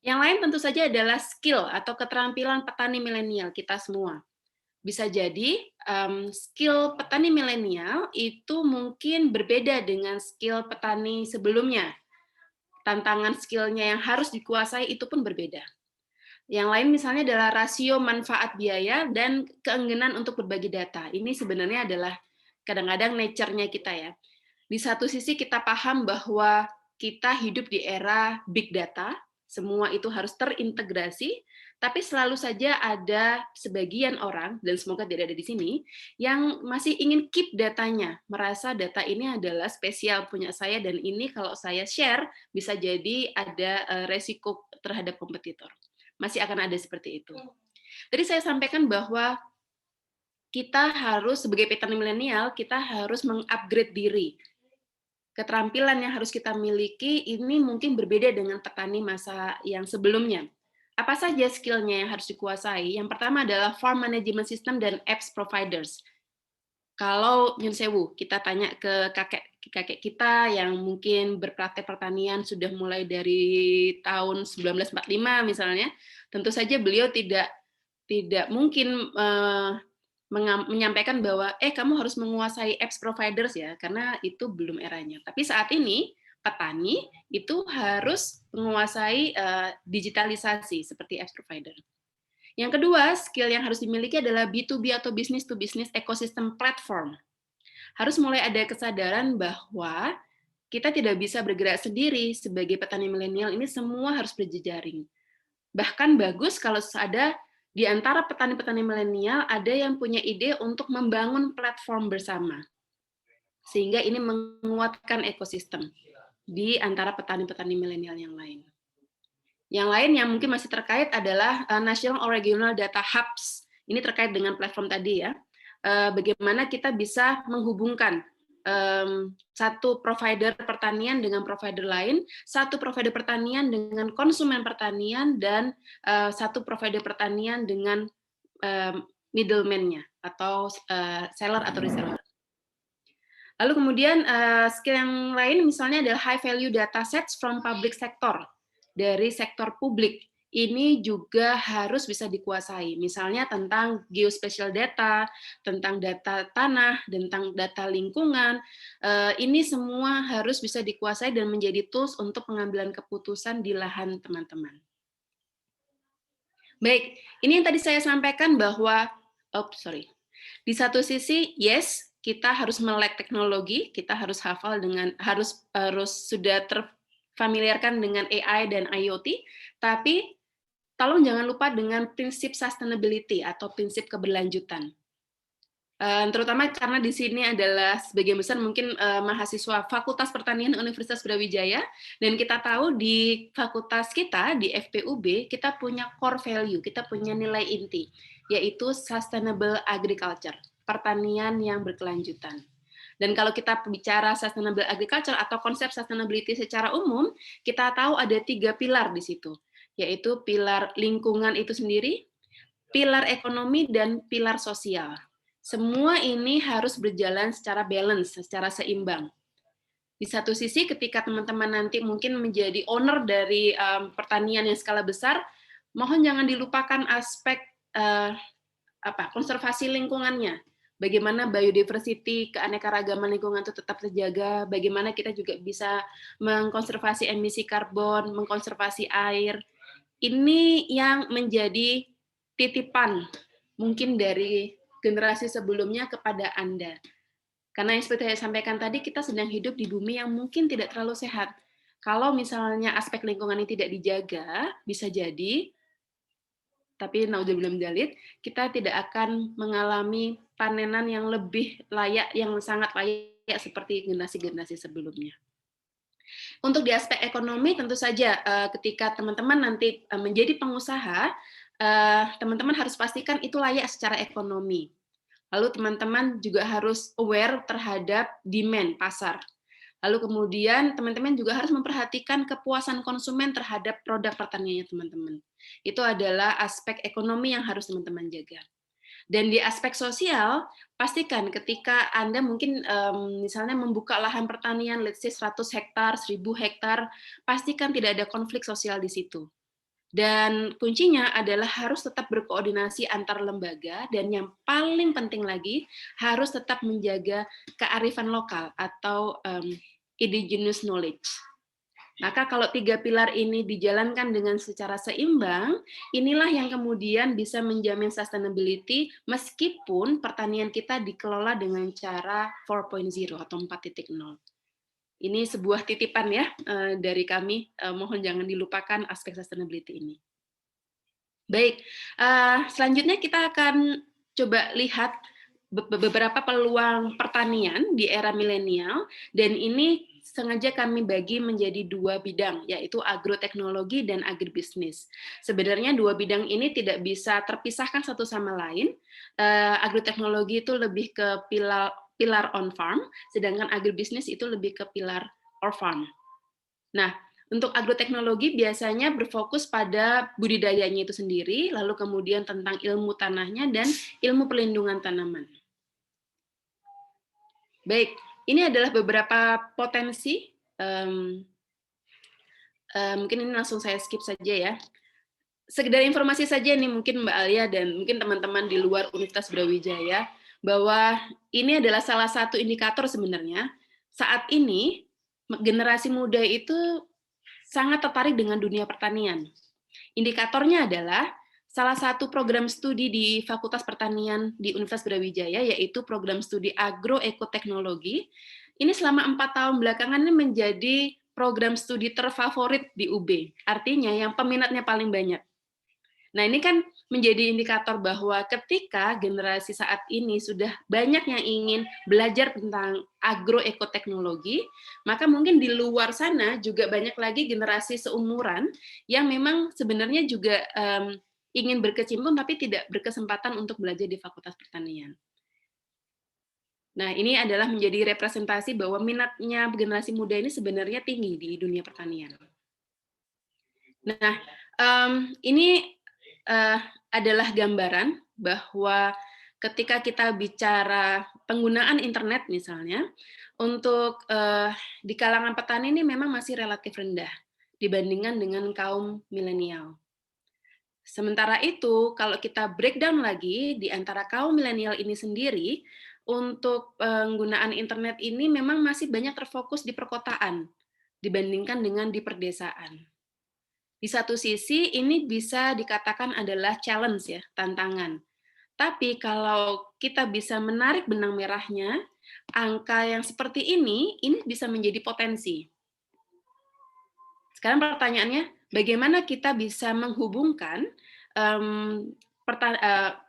S3: Yang lain tentu saja adalah skill atau keterampilan petani milenial kita semua. Bisa jadi skill petani milenial itu mungkin berbeda dengan skill petani sebelumnya. Tantangan skillnya yang harus dikuasai itu pun berbeda. Yang lain misalnya adalah rasio manfaat biaya dan keengganan untuk berbagi data. Ini sebenarnya adalah kadang-kadang nature-nya kita ya. Di satu sisi kita paham bahwa kita hidup di era big data, semua itu harus terintegrasi, tapi selalu saja ada sebagian orang, dan semoga tidak ada di sini, yang masih ingin keep datanya, merasa data ini adalah spesial punya saya, dan ini kalau saya share, bisa jadi ada resiko terhadap kompetitor. Masih akan ada seperti itu. Tadi saya sampaikan bahwa kita harus, sebagai petani milenial, kita harus mengupgrade diri. Keterampilan yang harus kita miliki ini mungkin berbeda dengan petani masa yang sebelumnya. Apa saja skill-nya yang harus dikuasai? Yang pertama adalah farm management system dan apps providers. Kalau nyun sewu, kita tanya ke kakek kita yang mungkin berpraktek pertanian sudah mulai dari tahun 1945 misalnya, tentu saja beliau tidak mungkin menyampaikan bahwa kamu harus menguasai apps providers ya, karena itu belum eranya. Tapi saat ini petani itu harus menguasai digitalisasi seperti apps provider. Yang kedua, skill yang harus dimiliki adalah B2B atau business to business ecosystem platform. Harus mulai ada kesadaran bahwa kita tidak bisa bergerak sendiri sebagai petani milenial, ini semua harus berjejaring. Bahkan bagus kalau ada di antara petani-petani milenial ada yang punya ide untuk membangun platform bersama. Sehingga ini menguatkan ekosistem di antara petani-petani milenial yang lain. Yang lain yang mungkin masih terkait adalah National or Regional Data Hubs. Ini terkait dengan platform tadi ya. Bagaimana kita bisa menghubungkan satu provider pertanian dengan provider lain, satu provider pertanian dengan konsumen pertanian, dan satu provider pertanian dengan middleman-nya atau seller atau reseller. Lalu kemudian skill yang lain misalnya adalah high value data sets from public sector, dari sektor publik. Ini juga harus bisa dikuasai, misalnya tentang geospatial data, tentang data tanah, tentang data lingkungan. Ini semua harus bisa dikuasai dan menjadi tools untuk pengambilan keputusan di lahan teman-teman. Baik, ini yang tadi saya sampaikan bahwa, di satu sisi, yes, kita harus melek teknologi, kita harus hafal dengan, harus sudah terfamiliarkan dengan AI dan IoT, tapi tolong jangan lupa dengan prinsip sustainability atau prinsip keberlanjutan. Terutama karena di sini adalah sebagian besar mungkin mahasiswa Fakultas Pertanian Universitas Brawijaya, dan kita tahu di fakultas kita, di FPUB, kita punya core value, kita punya nilai inti, yaitu sustainable agriculture, pertanian yang berkelanjutan. Dan kalau kita bicara sustainable agriculture atau konsep sustainability secara umum, kita tahu ada 3 pilar di situ, yaitu pilar lingkungan itu sendiri, pilar ekonomi, dan pilar sosial. Semua ini harus berjalan secara balance, secara seimbang. Di satu sisi ketika teman-teman nanti mungkin menjadi owner dari pertanian yang skala besar, mohon jangan dilupakan aspek konservasi lingkungannya. Bagaimana biodiversity, keanekaragaman lingkungan itu tetap terjaga, bagaimana kita juga bisa mengkonservasi emisi karbon, mengkonservasi air. Ini yang menjadi titipan mungkin dari generasi sebelumnya kepada Anda. Karena yang seperti saya sampaikan tadi, kita sedang hidup di bumi yang mungkin tidak terlalu sehat. Kalau misalnya aspek lingkungan ini tidak dijaga, bisa jadi, tapi naudzubillah min dzalik, kita tidak akan mengalami panenan yang lebih layak, yang sangat layak seperti generasi-generasi sebelumnya. Untuk di aspek ekonomi, tentu saja ketika teman-teman nanti menjadi pengusaha, teman-teman harus pastikan itu layak secara ekonomi. Lalu teman-teman juga harus aware terhadap demand pasar. Lalu kemudian teman-teman juga harus memperhatikan kepuasan konsumen terhadap produk pertaniannya teman-teman. Itu adalah aspek ekonomi yang harus teman-teman jaga. Dan di aspek sosial, pastikan ketika Anda mungkin misalnya membuka lahan pertanian, let's say 100 hektar, 1000 hektar, pastikan tidak ada konflik sosial di situ. Dan kuncinya adalah harus tetap berkoordinasi antar lembaga, dan yang paling penting lagi, harus tetap menjaga kearifan lokal atau indigenous knowledge. Maka kalau 3 pilar ini dijalankan dengan secara seimbang, inilah yang kemudian bisa menjamin sustainability meskipun pertanian kita dikelola dengan cara 4.0 atau 4.0. Ini sebuah titipan ya dari kami, mohon jangan dilupakan aspek sustainability ini. Baik, selanjutnya kita akan coba lihat beberapa peluang pertanian di era milenial, dan ini sengaja kami bagi menjadi 2 bidang, yaitu agroteknologi dan agribisnis. Sebenarnya 2 bidang ini tidak bisa terpisahkan satu sama lain. Agroteknologi itu lebih ke pilar on farm, sedangkan agribisnis itu lebih ke pilar off farm. Nah, untuk agroteknologi biasanya berfokus pada budidayanya itu sendiri, lalu kemudian tentang ilmu tanahnya dan ilmu perlindungan tanaman. Baik, ini adalah beberapa potensi. Mungkin ini langsung saya skip saja ya. Sekedar informasi saja nih mungkin Mbak Alia dan mungkin teman-teman di luar Universitas Brawijaya, bahwa ini adalah salah satu indikator sebenarnya saat ini generasi muda itu sangat tertarik dengan dunia pertanian. Indikatornya adalah salah satu program studi di Fakultas Pertanian di Universitas Brawijaya, yaitu program studi agroekoteknologi. Ini selama 4 tahun belakangan ini menjadi program studi terfavorit di UB. Artinya yang peminatnya paling banyak. Nah, ini kan menjadi indikator bahwa ketika generasi saat ini sudah banyak yang ingin belajar tentang agroekoteknologi, maka mungkin di luar sana juga banyak lagi generasi seumuran yang memang sebenarnya juga ingin berkecimpung tapi tidak berkesempatan untuk belajar di Fakultas Pertanian. Nah, ini adalah menjadi representasi bahwa minatnya generasi muda ini sebenarnya tinggi di dunia pertanian. Nah, ini adalah gambaran bahwa ketika kita bicara penggunaan internet misalnya, untuk di kalangan petani ini memang masih relatif rendah dibandingkan dengan kaum milenial. Sementara itu, kalau kita breakdown lagi di antara kaum milenial ini sendiri, untuk penggunaan internet ini memang masih banyak terfokus di perkotaan dibandingkan dengan di perdesaan. Di satu sisi ini bisa dikatakan adalah challenge ya, tantangan. Tapi kalau kita bisa menarik benang merahnya, angka yang seperti ini bisa menjadi potensi. Sekarang pertanyaannya, bagaimana kita bisa menghubungkan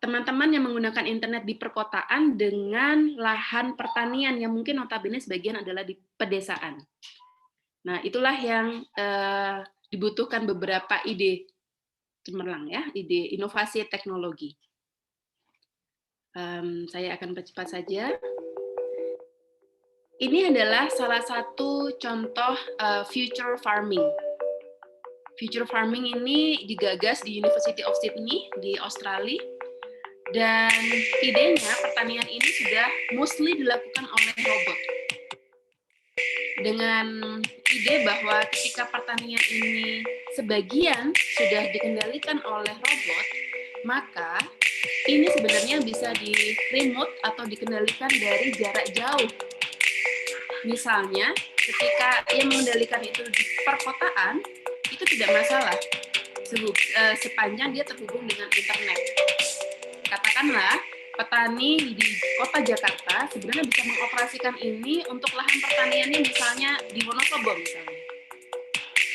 S3: teman-teman yang menggunakan internet di perkotaan dengan lahan pertanian yang mungkin notabene sebagian adalah di pedesaan. Nah, itulah yang dibutuhkan beberapa ide cemerlang ya, ide inovasi teknologi. Saya akan percepat saja. Ini adalah salah satu contoh future farming. Future farming ini digagas di University of Sydney di Australia, dan idenya pertanian ini sudah mostly dilakukan oleh robot. dengan ide bahwa ketika pertanian ini sebagian sudah dikendalikan oleh robot, maka ini sebenarnya bisa di remote atau dikendalikan dari jarak jauh. Misalnya, ketika ia mengendalikan itu di perkotaan, itu tidak masalah, sepanjang dia terhubung dengan internet. Katakanlah, petani di kota Jakarta sebenarnya bisa mengoperasikan ini untuk lahan pertaniannya misalnya di Wonosobo misalnya.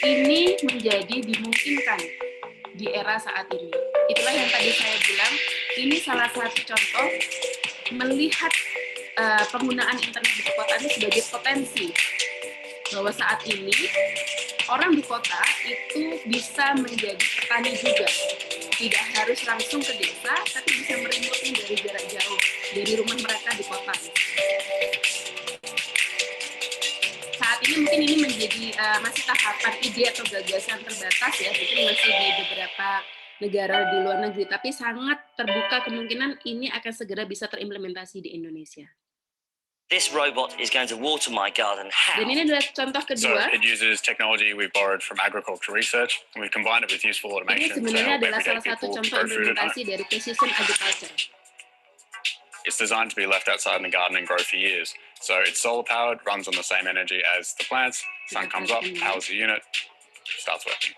S3: Ini menjadi dimungkinkan di era saat ini. Itulah yang tadi saya bilang, ini salah satu contoh melihat penggunaan internet di perkotaan ini sebagai potensi. Bahwa saat ini orang di kota itu bisa menjadi petani juga. Tidak harus langsung ke desa, tapi bisa meremote dari jarak jauh, dari rumah mereka di kota. Saat ini mungkin ini menjadi masih tahapan ide atau gagasan terbatas ya, mungkin masih di beberapa negara di luar negeri, tapi sangat terbuka kemungkinan ini akan segera bisa terimplementasi di Indonesia.
S6: This robot is going to water my garden. How?
S3: Dan ini adalah contoh
S7: So
S3: kedua.
S7: it uses technology we borrowed from agricultural research, and we combined it with useful
S3: Ini
S7: automation to
S3: sebenarnya
S7: help
S3: adalah
S7: everyday
S3: salah satu
S7: people
S3: contoh
S7: grow food at
S3: implementasi
S7: home.
S3: dari precision agriculture.
S7: It's designed to be left outside in the garden and grow for years. So it's solar powered, runs on the same energy as the plants. Sun comes up, powers the unit, starts working.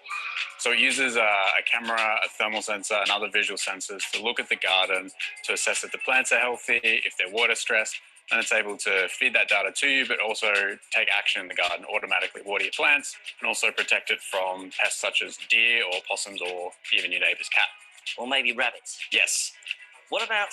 S7: So it uses a camera, a thermal sensor, and other visual sensors to look at the garden, to assess if the plants are healthy, if they're water stressed, and it's able to feed that data to you, but also take action in the garden, automatically water your plants, and also protect it from pests such as deer or possums or even your neighbor's cat.
S6: Or maybe rabbits.
S7: Yes.
S6: What about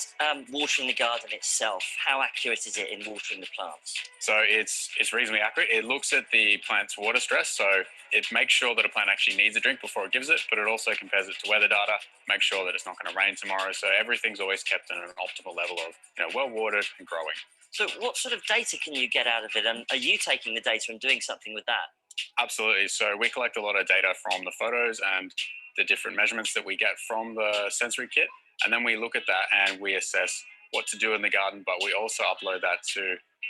S6: watering the garden itself? How accurate is it in watering the plants?
S7: So it's reasonably accurate. It looks at the plant's water stress, so it makes sure that a plant actually needs a drink before it gives it, but it also compares it to weather data, makes sure that it's not going to rain tomorrow, so everything's always kept in an optimal level of, well watered and growing.
S6: So what sort of data can you get out of it? And are you taking the data and doing something with that?
S7: Absolutely. So we collect a lot of data from the photos and the different measurements that we get from the sensory kit, and then we look at that and we assess what to do in the garden, but we also upload that to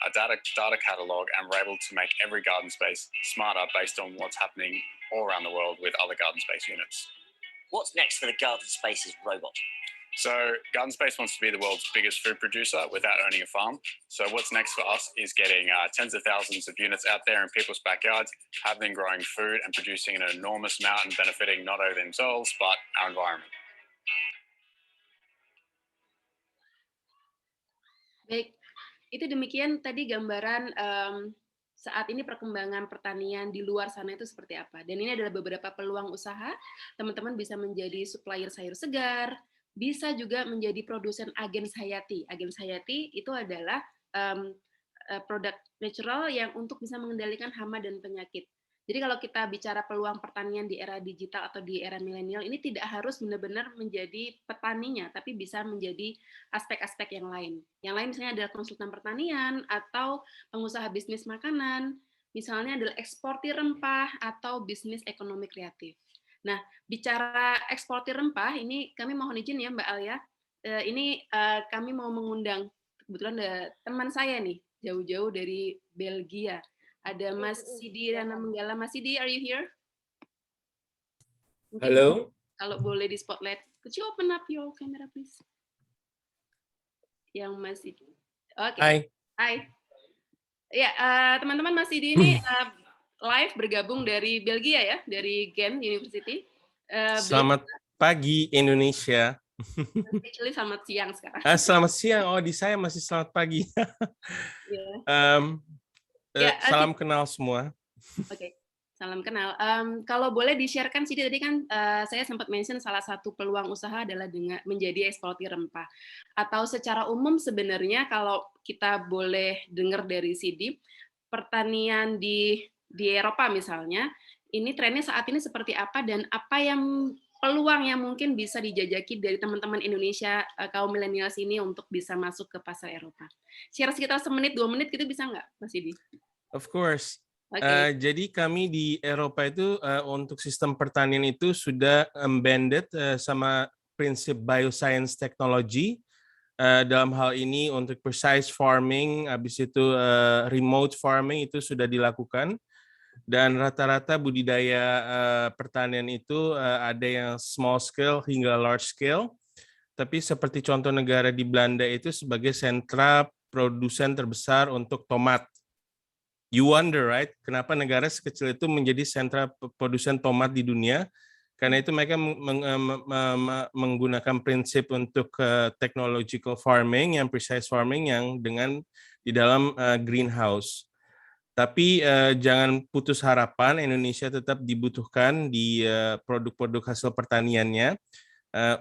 S7: a data catalog, and we're able to make every garden space smarter based on what's happening all around the world with other garden space units.
S6: What's next for the Garden Spaces robot?
S7: So Garden Space wants to be the world's biggest food producer without owning a farm. So what's next for us is getting tens of thousands of units out there in people's backyards, have them growing food and producing an enormous amount and benefiting not only themselves, but our environment.
S3: Baik, itu demikian tadi gambaran saat ini perkembangan pertanian di luar sana itu seperti apa. Dan ini adalah beberapa peluang usaha. Teman-teman bisa menjadi supplier sayur segar, bisa juga menjadi produsen agens hayati. Agens hayati itu adalah produk natural yang untuk bisa mengendalikan hama dan penyakit. Jadi kalau kita bicara peluang pertanian di era digital atau di era milenial, ini tidak harus benar-benar menjadi petaninya, tapi bisa menjadi aspek-aspek yang lain. Yang lain misalnya adalah konsultan pertanian atau pengusaha bisnis makanan, misalnya adalah eksportir rempah atau bisnis ekonomi kreatif. Nah, bicara eksportir rempah, ini kami mohon izin ya Mbak Alia, ini kami mau mengundang, kebetulan ada teman saya nih, jauh-jauh dari Belgia. Ada Mas Sidi Rana Menggala. Mas Sidi, are you here? Mungkin
S8: Halo.
S3: Kalau boleh di spotlight, could you open up your camera, please? Yang Mas Sidi. Oke. Hai. Ya, teman-teman, Mas Sidi ini live bergabung dari Belgia ya, dari Ghent University.
S8: Selamat pagi Indonesia.
S3: Actually selamat siang sekarang.
S8: Selamat siang. Oh, di saya masih selamat pagi. Salam kenal semua.
S3: Oke, salam kenal. Kalau boleh di-sharekan Sidi, tadi kan saya sempat mention salah satu peluang usaha adalah dengan menjadi eksportir rempah. Atau secara umum sebenarnya kalau kita boleh dengar dari Sidi, pertanian di Eropa misalnya, ini trennya saat ini seperti apa dan apa yang peluang yang mungkin bisa dijajaki dari teman-teman Indonesia kaum milenial ini untuk bisa masuk ke pasar Eropa. Share sekitar 1 menit, 2 menit gitu bisa nggak, Mas Sidi?
S8: Of course.
S3: Okay.
S8: Jadi kami di Eropa itu untuk sistem pertanian itu sudah embedded sama prinsip bioscience technology. dalam hal ini untuk precise farming, habis itu remote farming itu sudah dilakukan. Dan rata-rata budidaya pertanian itu ada yang small scale hingga large scale. Tapi seperti contoh negara di Belanda itu sebagai sentra produsen terbesar untuk tomat. You wonder, right? Kenapa negara sekecil itu menjadi sentra produsen tomat di dunia? Karena itu mereka menggunakan prinsip untuk technological farming, yang precise farming, yang dengan di dalam greenhouse. Tapi jangan putus harapan, Indonesia tetap dibutuhkan di produk-produk hasil pertaniannya,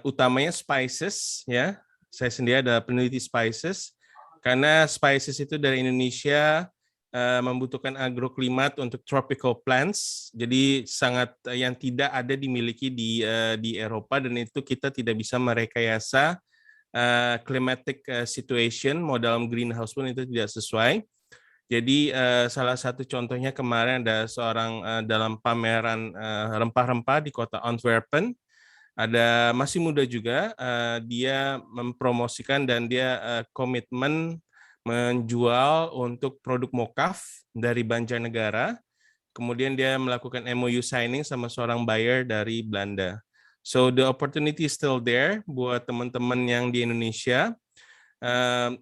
S8: utamanya spices, ya. Saya sendiri ada peneliti spices, karena spices itu dari Indonesia membutuhkan agroklimat untuk tropical plants, jadi sangat yang tidak ada dimiliki di Eropa, dan itu kita tidak bisa merekayasa climatic situation, mau dalam greenhouse pun itu tidak sesuai. Jadi salah satu contohnya kemarin ada seorang dalam pameran rempah-rempah di kota Antwerpen, ada masih muda juga, dia mempromosikan dan dia komitmen menjual untuk produk mokaf dari Banjarnegara. Kemudian dia melakukan MOU signing sama seorang buyer dari Belanda. So the opportunity is still there buat teman-teman yang di Indonesia.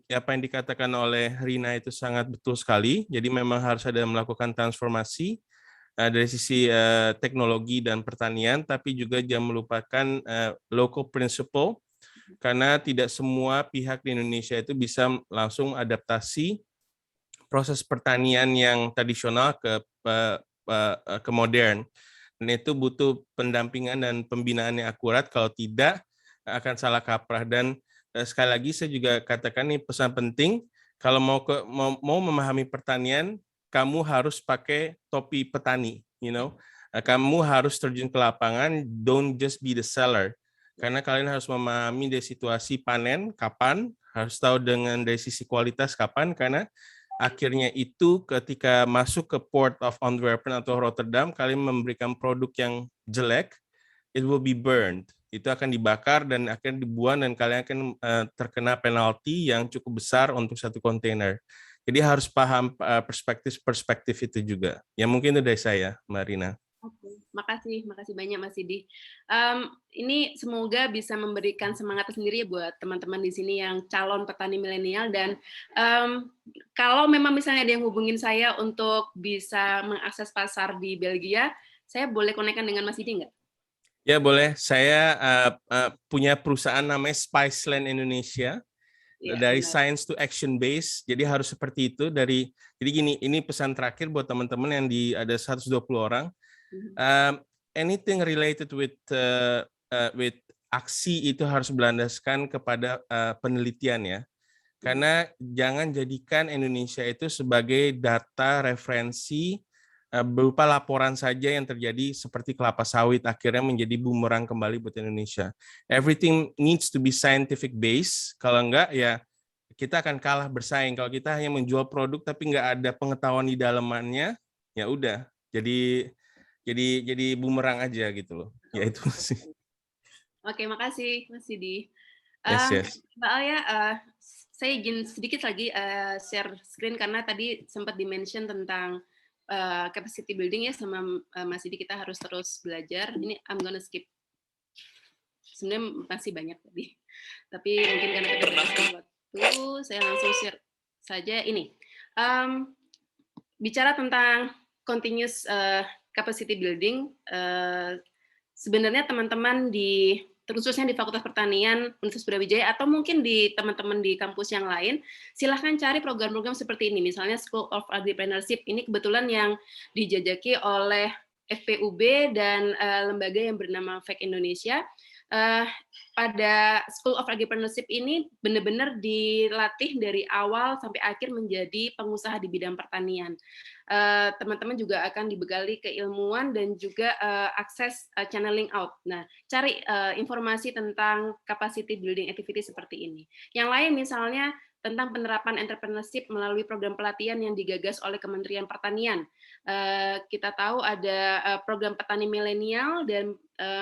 S8: Apa yang dikatakan oleh Rina itu sangat betul sekali. Jadi memang harus ada melakukan transformasi dari sisi teknologi dan pertanian, tapi juga jangan melupakan local principle, karena tidak semua pihak di Indonesia itu bisa langsung adaptasi proses pertanian yang tradisional ke modern. Dan itu butuh pendampingan dan pembinaan yang akurat, kalau tidak akan salah kaprah. Dan sekali lagi saya juga katakan ini pesan penting, kalau mau memahami pertanian, kamu harus pakai topi petani, kamu harus terjun ke lapangan, don't just be the seller. Karena kalian harus memahami dari situasi panen kapan, harus tahu dari sisi kualitas kapan, karena akhirnya itu ketika masuk ke Port of Antwerpen atau Rotterdam, kalian memberikan produk yang jelek, it will be burned. Itu akan dibakar dan akan dibuang, dan kalian akan terkena penalti yang cukup besar untuk satu kontainer. Jadi harus paham perspektif itu juga. Ya mungkin itu dari saya, Mbak Rina.
S3: Oke, makasih banyak Mas Sidi. Ini semoga bisa memberikan semangat sendiri buat teman-teman di sini yang calon petani milenial, dan kalau memang misalnya ada yang hubungin saya untuk bisa mengakses pasar di Belgia, saya boleh konekkan dengan Mas Sidi nggak?
S8: Ya boleh, saya punya perusahaan namanya Spiceland Indonesia. Ya, dari benar. Science to action base, jadi harus seperti itu. Jadi gini, ini pesan terakhir buat teman-teman yang ada 120 orang. Anything related with aksi itu harus berlandaskan kepada penelitian, ya. Karena jangan jadikan Indonesia itu sebagai data referensi berupa laporan saja yang terjadi seperti kelapa sawit, akhirnya menjadi bumerang kembali buat Indonesia. Everything needs to be scientific based. Kalau enggak, ya kita akan kalah bersaing. Kalau kita hanya menjual produk tapi nggak ada pengetahuan di dalamannya, ya udah jadi bumerang aja gitu loh. Ya itu sih.
S3: Oke, makasih Mas Sidi.
S8: Yes.
S3: Mbak Alia, saya izin sedikit lagi share screen, karena tadi sempat di-mention tentang capacity building ya sama Mas Sidi, kita harus terus belajar. Ini I'm gonna skip. Sebenarnya masih banyak tadi, tapi mungkin karena kita berhasil waktu, saya langsung share saja ini. Bicara tentang continuous capacity building, sebenarnya teman-teman khususnya di Fakultas Pertanian Universitas Brawijaya, atau mungkin di teman-teman di kampus yang lain, silahkan cari program-program seperti ini. Misalnya School of Agripreneurship, ini kebetulan yang dijajaki oleh FPUB dan lembaga yang bernama FEC Indonesia. Pada School of Agripreneurship ini benar-benar dilatih dari awal sampai akhir menjadi pengusaha di bidang pertanian. Teman-teman juga akan dibekali keilmuan dan juga akses channeling out. Nah, cari informasi tentang capacity building activity seperti ini. Yang lain misalnya tentang penerapan entrepreneurship melalui program pelatihan yang digagas oleh Kementerian Pertanian. Kita tahu ada program petani milenial dan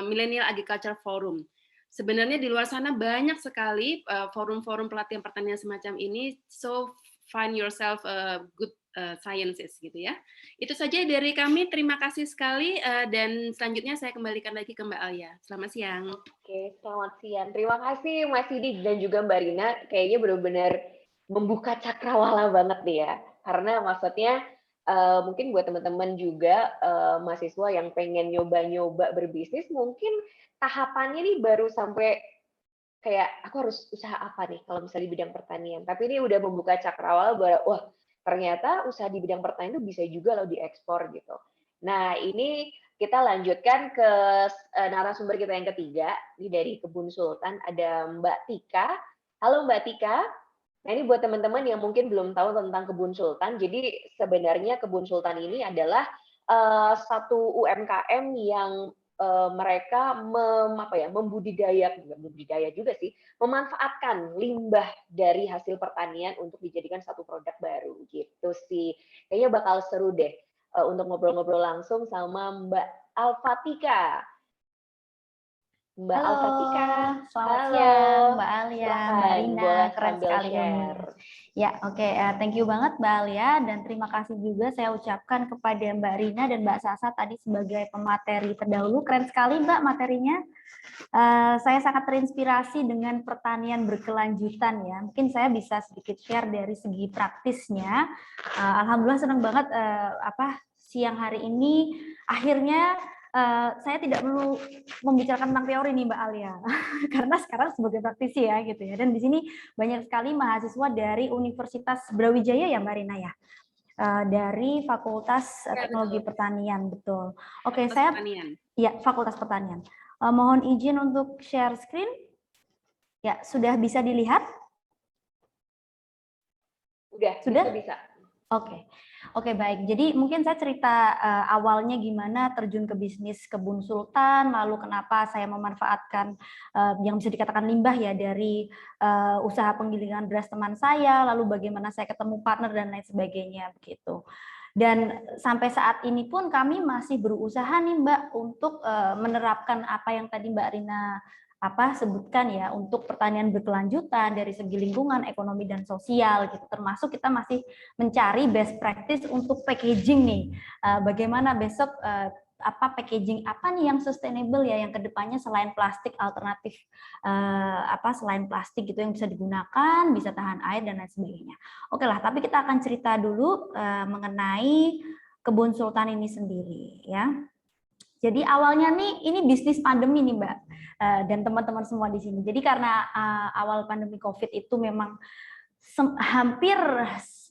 S3: Millennial Agriculture Forum. sebenarnya di luar sana banyak sekali forum-forum pelatihan pertanian semacam ini. So find yourself a good scientist gitu ya. Itu saja dari kami. Terima kasih sekali dan selanjutnya saya kembalikan lagi ke Mbak Alia. Selamat siang.
S1: Oke, selamat siang. Terima kasih Mas Didi dan juga Mbak Rina. Kayaknya benar-benar membuka cakrawala banget nih ya. Karena maksudnya mungkin buat teman-teman juga mahasiswa yang pengen nyoba-nyoba berbisnis, mungkin tahapannya nih baru sampai kayak aku harus usaha apa nih kalau misalnya di bidang pertanian. Tapi ini udah membuka cakrawala bahwa wah ternyata usaha di bidang pertanian itu bisa juga loh diekspor gitu. Nah ini kita lanjutkan ke narasumber kita yang ketiga. Ini dari Kebun Sultan ada Mbak Tika. Halo Mbak Tika. Nah ini buat teman-teman yang mungkin belum tahu tentang Kebun Sultan. Jadi sebenarnya Kebun Sultan ini adalah satu UMKM yang mereka membudidaya juga sih, memanfaatkan limbah dari hasil pertanian untuk dijadikan satu produk baru gitu sih. Kayaknya bakal seru deh untuk ngobrol-ngobrol langsung sama Mbak Alfatika. Mbak
S9: Halo,
S1: Alfatika.
S9: selamat
S1: Halo.
S9: siang Mbak Alia, Mbak Rina,
S1: boleh
S9: keren sekali
S1: share.
S9: Ya, oke. Thank you banget Mbak Alia dan terima kasih juga saya ucapkan kepada Mbak Rina dan Mbak Sasa tadi sebagai pemateri terdahulu. Keren sekali Mbak materinya. Saya sangat terinspirasi dengan pertanian berkelanjutan ya. Mungkin saya bisa sedikit share dari segi praktisnya. Alhamdulillah senang banget siang hari ini akhirnya saya tidak perlu membicarakan tentang teori nih Mbak Alia, karena sekarang sebagai praktisi ya gitu ya. Dan di sini banyak sekali mahasiswa dari Universitas Brawijaya ya Mbak Rina ya, dari Fakultas Teknologi Pertanian, betul. Oke, saya ya Fakultas Pertanian. Mohon izin untuk share screen. Ya, sudah bisa dilihat? Sudah?
S1: Bisa.
S9: Oke, baik. Jadi mungkin saya cerita awalnya gimana terjun ke bisnis Kebun Sultan, lalu kenapa saya memanfaatkan yang bisa dikatakan limbah ya dari usaha penggilingan beras teman saya, lalu bagaimana saya ketemu partner dan lain sebagainya begitu. Dan sampai saat ini pun kami masih berusaha nih Mbak untuk menerapkan apa yang tadi Mbak Rina sebutkan ya, untuk pertanian berkelanjutan dari segi lingkungan, ekonomi dan sosial gitu. Termasuk kita masih mencari best practice untuk packaging nih. Bagaimana besok packaging apa nih yang sustainable ya, yang kedepannya selain plastik alternatif selain plastik gitu yang bisa digunakan, bisa tahan air dan lain sebagainya. Oke lah, tapi kita akan cerita dulu mengenai Kebun Sultan ini sendiri ya. Jadi awalnya nih ini bisnis pandemi nih Mbak dan teman-teman semua di sini. Jadi karena awal pandemi COVID itu memang hampir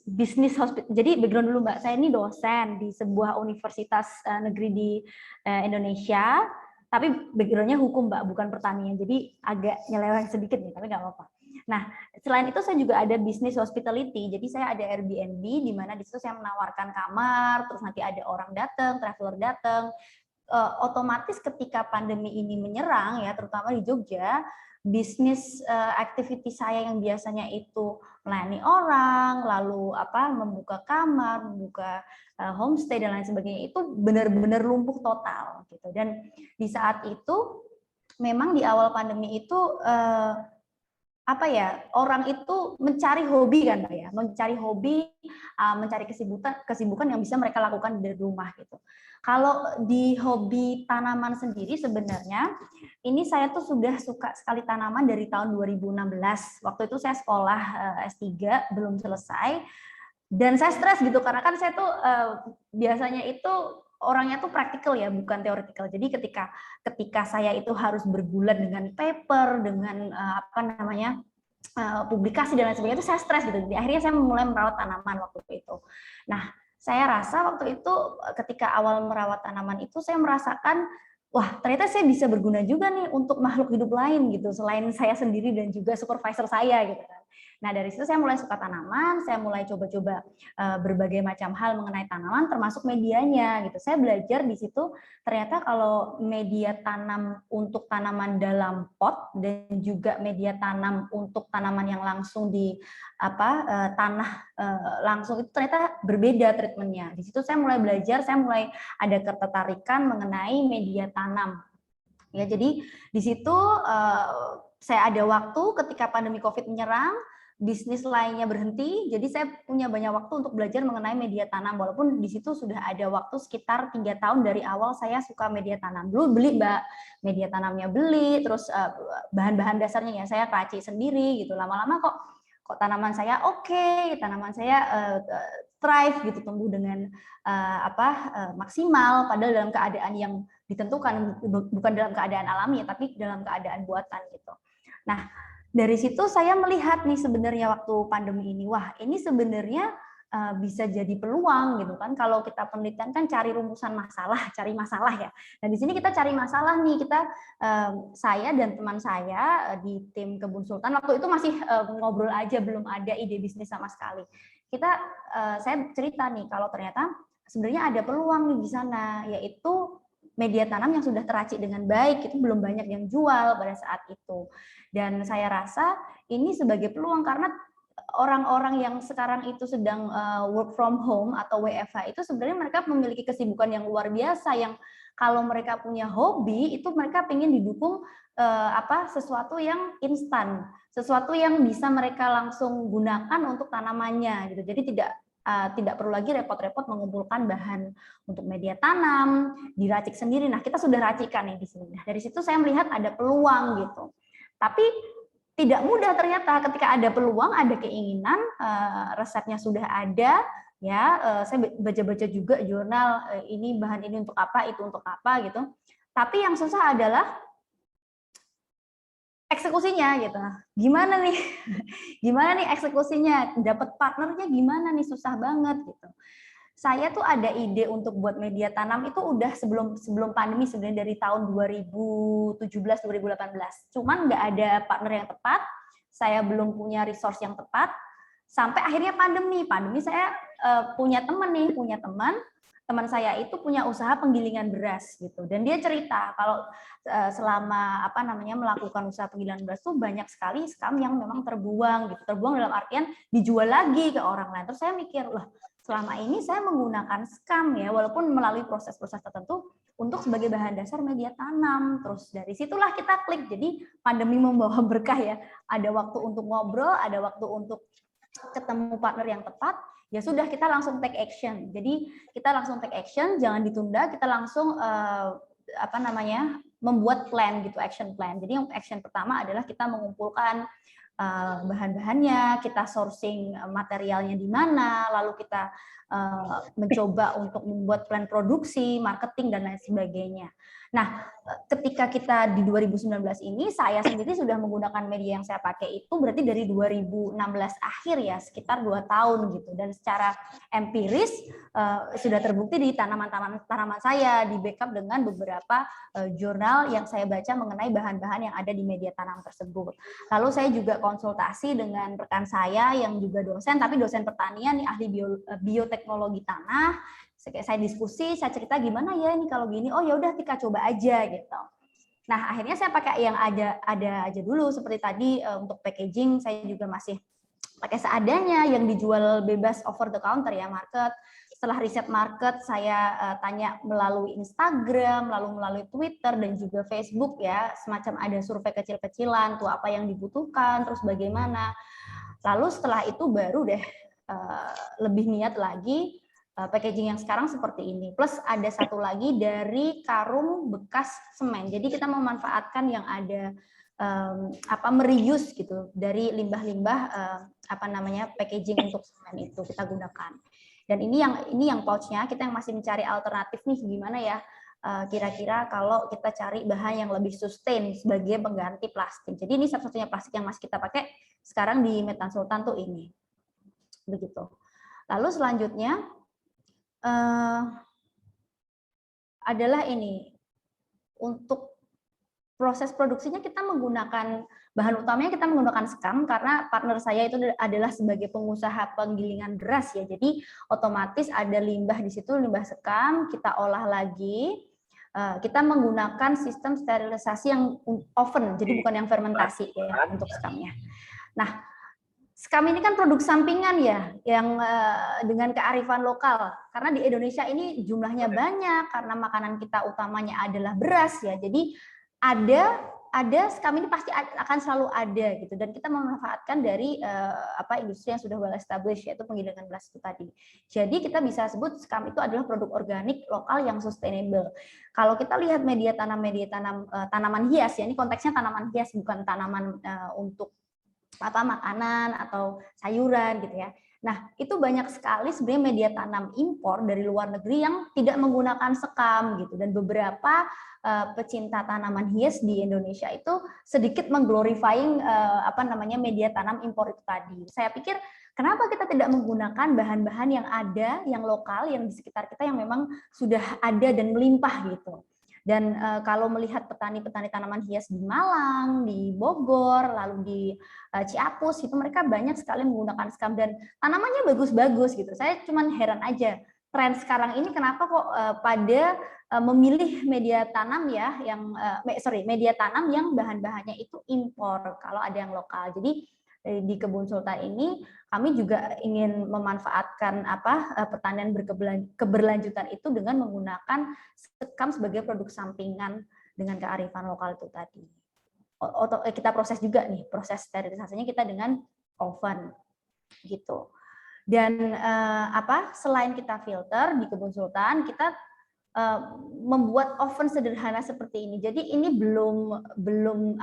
S9: bisnis hospital. Jadi background dulu Mbak, saya ini dosen di sebuah universitas negeri di Indonesia, tapi backgroundnya hukum Mbak, bukan pertanian. Jadi agak nyeleweng sedikit nih, tapi nggak apa-apa. Nah, selain itu saya juga ada bisnis hospitality. Jadi saya ada Airbnb di mana di situ saya menawarkan kamar, terus nanti ada orang datang, traveler datang. Otomatis ketika pandemi ini menyerang ya, terutama di Jogja, bisnis activity saya yang biasanya itu melayani orang, lalu membuka kamar, membuka homestay dan lain sebagainya, itu benar-benar lumpuh total gitu. Dan di saat itu memang di awal pandemi itu orang itu mencari hobi kan Mbak ya, mencari hobi, mencari kesibukan yang bisa mereka lakukan dari rumah gitu. Kalau di hobi tanaman sendiri sebenarnya ini saya tuh sudah suka sekali tanaman dari tahun 2016. Waktu itu saya sekolah S3 belum selesai dan saya stres gitu karena kan saya tuh biasanya itu orangnya tuh praktikal ya, bukan teoretikal. Jadi ketika saya itu harus bergulat dengan paper, dengan publikasi dan lain sebagainya, itu saya stres gitu. Jadi akhirnya saya mulai merawat tanaman waktu itu. Nah, saya rasa waktu itu ketika awal merawat tanaman itu saya merasakan, wah ternyata saya bisa berguna juga nih untuk makhluk hidup lain gitu, selain saya sendiri dan juga supervisor saya gitu kan. Nah dari situ saya mulai suka tanaman, saya mulai coba-coba berbagai macam hal mengenai tanaman, termasuk medianya gitu. Saya belajar di situ ternyata kalau media tanam untuk tanaman dalam pot dan juga media tanam untuk tanaman yang langsung di tanah langsung itu ternyata berbeda treatmentnya. Di situ saya mulai belajar, saya mulai ada ketertarikan mengenai media tanam Ya, jadi di situ saya ada waktu ketika pandemi COVID menyerang, bisnis lainnya berhenti, jadi saya punya banyak waktu untuk belajar mengenai media tanam, walaupun di situ sudah ada waktu sekitar 3 tahun dari awal saya suka media tanam. Dulu beli media tanamnya beli, terus bahan-bahan dasarnya ya saya racik sendiri gitu. Lama-lama kok tanaman saya oke, tanaman saya thrive gitu, tumbuh dengan maksimal, padahal dalam keadaan yang ditentukan, bukan dalam keadaan alami tapi dalam keadaan buatan gitu. Nah, dari situ saya melihat nih sebenarnya waktu pandemi ini, wah ini sebenarnya bisa jadi peluang gitu kan. Kalau kita penelitian kan cari rumusan masalah, cari masalah ya. Nah di sini kita cari masalah nih, saya dan teman saya di tim Kebun Sultan waktu itu masih ngobrol aja, belum ada ide bisnis sama sekali. Saya cerita nih kalau ternyata sebenarnya ada peluang nih di sana, yaitu media tanam yang sudah teracik dengan baik itu belum banyak yang jual pada saat itu. Dan saya rasa ini sebagai peluang karena orang-orang yang sekarang itu sedang work from home atau WFH itu sebenarnya mereka memiliki kesibukan yang luar biasa, yang kalau mereka punya hobi itu mereka ingin didukung sesuatu yang instan, sesuatu yang bisa mereka langsung gunakan untuk tanamannya gitu. Jadi tidak perlu lagi repot-repot mengumpulkan bahan untuk media tanam, diracik sendiri. Nah, kita sudah racikan nih di sini. Nah, dari situ saya melihat ada peluang gitu. Tapi tidak mudah ternyata, ketika ada peluang, ada keinginan, resepnya sudah ada, ya. Saya baca-baca juga jurnal, ini bahan ini untuk apa, itu untuk apa gitu. Tapi yang susah adalah eksekusinya gitu. Gimana nih? Gimana nih eksekusinya? Dapat partnernya gimana nih? Susah banget gitu. Saya tuh ada ide untuk buat media tanam itu udah sebelum pandemi, sebenarnya dari tahun 2017-2018. Cuman nggak ada partner yang tepat, saya belum punya resource yang tepat, sampai akhirnya pandemi. Pandemi saya punya teman saya itu punya usaha penggilingan beras gitu, dan dia cerita kalau selama melakukan usaha penggilingan beras tuh banyak sekali scam yang memang terbuang gitu, terbuang dalam artian dijual lagi ke orang lain. Terus saya mikir, lah selama ini saya menggunakan scam ya, walaupun melalui proses-proses tertentu untuk sebagai bahan dasar media tanam. Terus dari situlah kita klik. Jadi pandemi membawa berkah ya, ada waktu untuk ngobrol, ada waktu untuk ketemu partner yang tepat. Ya sudah, kita langsung take action. Jadi kita langsung take action, jangan ditunda, kita langsung membuat plan gitu, action plan. Jadi yang action pertama adalah kita mengumpulkan bahan-bahannya, kita sourcing materialnya di mana, lalu kita mencoba untuk membuat plan produksi, marketing dan lain sebagainya. Nah, ketika kita di 2019 ini, saya sendiri sudah menggunakan media yang saya pakai itu berarti dari 2016 akhir ya, sekitar 2 tahun gitu. Dan secara empiris sudah terbukti di tanaman saya, di backup dengan beberapa jurnal yang saya baca mengenai bahan-bahan yang ada di media tanam tersebut. Lalu saya juga konsultasi dengan rekan saya yang juga dosen, tapi dosen pertanian, nih, ahli bioteknologi tanah. Saya diskusi, saya cerita gimana ya ini kalau gini, oh ya udah Tika coba aja gitu. Nah akhirnya saya pakai yang ada aja dulu, seperti tadi untuk packaging saya juga masih pakai seadanya yang dijual bebas over the counter ya, market. Setelah riset market saya tanya melalui Instagram, lalu melalui Twitter dan juga Facebook ya, semacam ada survei kecil-kecilan tuh apa yang dibutuhkan, terus bagaimana. Lalu setelah itu baru deh lebih niat lagi. Packaging yang sekarang seperti ini, plus ada satu lagi dari karung bekas semen. Jadi kita memanfaatkan yang ada mereuse gitu dari limbah-limbah packaging untuk semen itu kita gunakan. Dan ini yang pouchnya, kita yang masih mencari alternatif nih gimana ya kira-kira kalau kita cari bahan yang lebih sustain sebagai pengganti plastik. Jadi ini satu-satunya plastik yang masih kita pakai sekarang di Medan Sultan tuh ini. Begitu. Lalu selanjutnya adalah ini, untuk proses produksinya kita menggunakan bahan utamanya kita menggunakan scam karena partner saya itu adalah sebagai pengusaha penggilingan beras ya, jadi otomatis ada limbah di situ, limbah scam kita olah lagi, kita menggunakan sistem sterilisasi yang oven, jadi bukan yang fermentasi ya untuk scamnya. Nah scam ini kan produk sampingan ya, yang dengan kearifan lokal. Karena di Indonesia ini jumlahnya banyak, karena makanan kita utamanya adalah beras ya. Jadi scam ini pasti akan selalu ada gitu, dan kita memanfaatkan dari industri yang sudah well established, yaitu penggilingan beras itu tadi. Jadi kita bisa sebut scam itu adalah produk organik lokal yang sustainable. Kalau kita lihat media tanam tanaman hias ya, ini konteksnya tanaman hias bukan tanaman untuk makanan atau sayuran gitu ya. Nah, itu banyak sekali sebenarnya media tanam impor dari luar negeri yang tidak menggunakan sekam gitu, dan beberapa pecinta tanaman hias di Indonesia itu sedikit mengglorifying media tanam impor itu tadi. Saya pikir kenapa kita tidak menggunakan bahan-bahan yang ada, yang lokal, yang di sekitar kita yang memang sudah ada dan melimpah gitu. Dan kalau melihat petani-petani tanaman hias di Malang, di Bogor, lalu di Ciapus, itu mereka banyak sekali menggunakan sekam dan tanamannya bagus-bagus gitu. Saya cuman heran aja, tren sekarang ini kenapa kok pada memilih media tanam ya, media tanam yang bahan-bahannya itu impor kalau ada yang lokal. Jadi di Kebun Sultan ini kami juga ingin memanfaatkan pertanian keberlanjutan itu dengan menggunakan sekam sebagai produk sampingan dengan kearifan lokal itu tadi. Kita proses juga nih, proses sterilisasinya kita dengan oven gitu. Dan selain kita filter di Kebun Sultan, kita membuat oven sederhana seperti ini. Jadi ini belum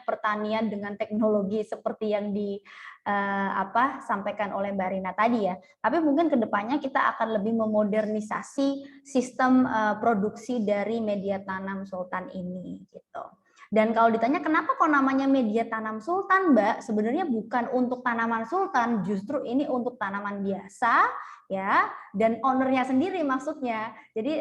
S9: pertanian dengan teknologi seperti yang disampaikan oleh Mbak Rina tadi ya. Tapi mungkin kedepannya kita akan lebih memodernisasi sistem produksi dari media tanam Sultan ini gitu. Dan kalau ditanya kenapa kok namanya media tanam Sultan, Mbak, sebenarnya bukan untuk tanaman Sultan, justru ini untuk tanaman biasa ya, dan ownernya sendiri maksudnya. Jadi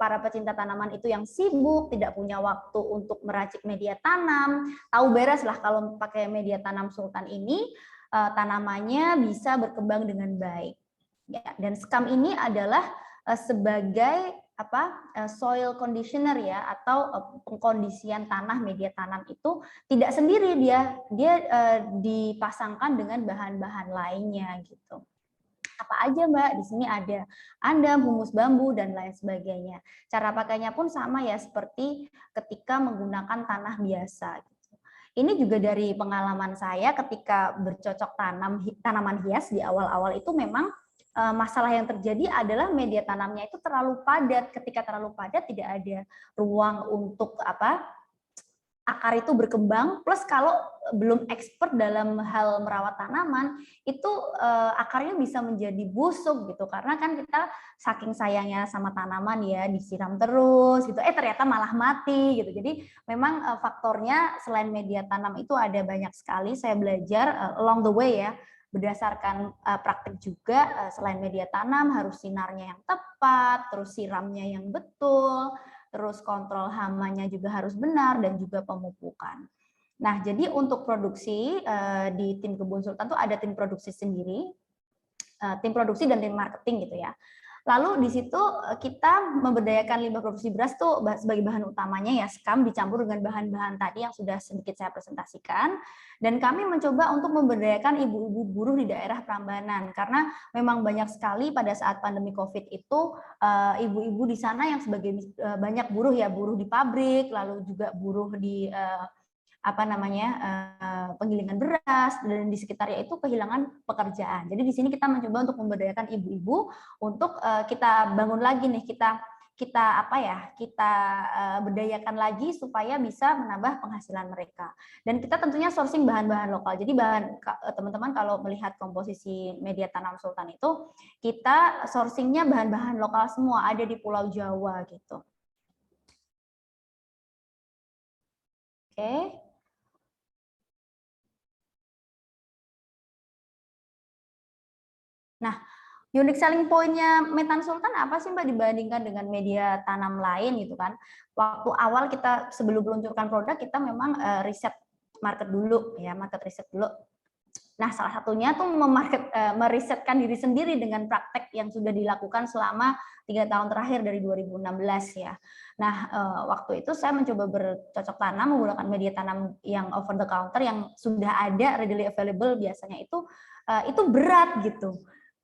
S9: para pecinta tanaman itu yang sibuk, tidak punya waktu untuk meracik media tanam, tahu beres lah kalau pakai media tanam Sultan ini tanamannya bisa berkembang dengan baik. Ya, dan sekam ini adalah sebagai soil conditioner ya, atau pengkondisian tanah media tanam itu tidak sendiri, dia dipasangkan dengan bahan-bahan lainnya gitu. Apa aja Mbak? Di sini ada andam, humus bambu, dan lain sebagainya. Cara pakainya pun sama ya, seperti ketika menggunakan tanah biasa. Gitu. Ini juga dari pengalaman saya ketika bercocok tanaman hias di awal-awal itu memang masalah yang terjadi adalah media tanamnya itu terlalu padat. Ketika terlalu padat tidak ada ruang untuk akar itu berkembang, plus kalau belum expert dalam hal merawat tanaman itu akarnya bisa menjadi busuk gitu, karena kan kita saking sayangnya sama tanaman ya, disiram terus gitu, ternyata malah mati gitu. Jadi memang faktornya selain media tanam itu ada banyak sekali. Saya belajar along the way ya, berdasarkan praktik juga. Selain media tanam harus sinarnya yang tepat, terus siramnya yang betul, terus kontrol hamanya juga harus benar, dan juga pemupukan. Nah, jadi untuk produksi di tim Kebun Sultan tuh ada tim produksi sendiri, tim produksi dan tim marketing gitu ya. Lalu di situ kita memberdayakan limbah produksi beras tuh sebagai bahan utamanya ya, sekam dicampur dengan bahan-bahan tadi yang sudah sedikit saya presentasikan. Dan kami mencoba untuk memberdayakan ibu-ibu buruh di daerah Prambanan, karena memang banyak sekali pada saat pandemi COVID itu ibu-ibu di sana yang sebagai banyak buruh ya, buruh di pabrik, lalu juga buruh di penggilingan beras, dan di sekitarnya itu kehilangan pekerjaan. Jadi di sini kita mencoba untuk memberdayakan ibu-ibu untuk kita bangun lagi nih, kita berdayakan lagi supaya bisa menambah penghasilan mereka. Dan kita tentunya sourcing bahan-bahan lokal. Jadi teman-teman kalau melihat komposisi media tanam Sultan itu, kita sourcingnya bahan-bahan lokal semua, ada di Pulau Jawa gitu. Oke. Nah, unique selling point-nya Metan Sultan apa sih Mbak dibandingkan dengan media tanam lain gitu kan? Waktu awal kita sebelum meluncurkan produk kita memang riset market dulu ya, market riset dulu. Nah, salah satunya tuh merisetkan diri sendiri dengan praktek yang sudah dilakukan selama 3 tahun terakhir dari 2016 ya. Nah, waktu itu saya mencoba bercocok tanam menggunakan media tanam yang over the counter yang sudah ada readily available biasanya itu berat gitu.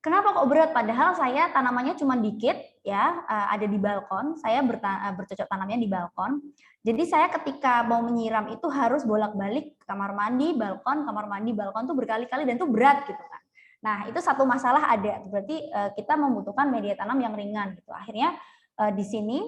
S9: Kenapa kok berat? Padahal saya tanamannya cuma dikit, ya, ada di balkon. Saya bercocok tanamnya di balkon. Jadi saya ketika mau menyiram itu harus bolak-balik kamar mandi, balkon, kamar mandi, balkon tuh berkali-kali dan itu berat gitu kan. Nah, itu satu masalah ada. Berarti kita membutuhkan media tanam yang ringan gitu. Akhirnya di sini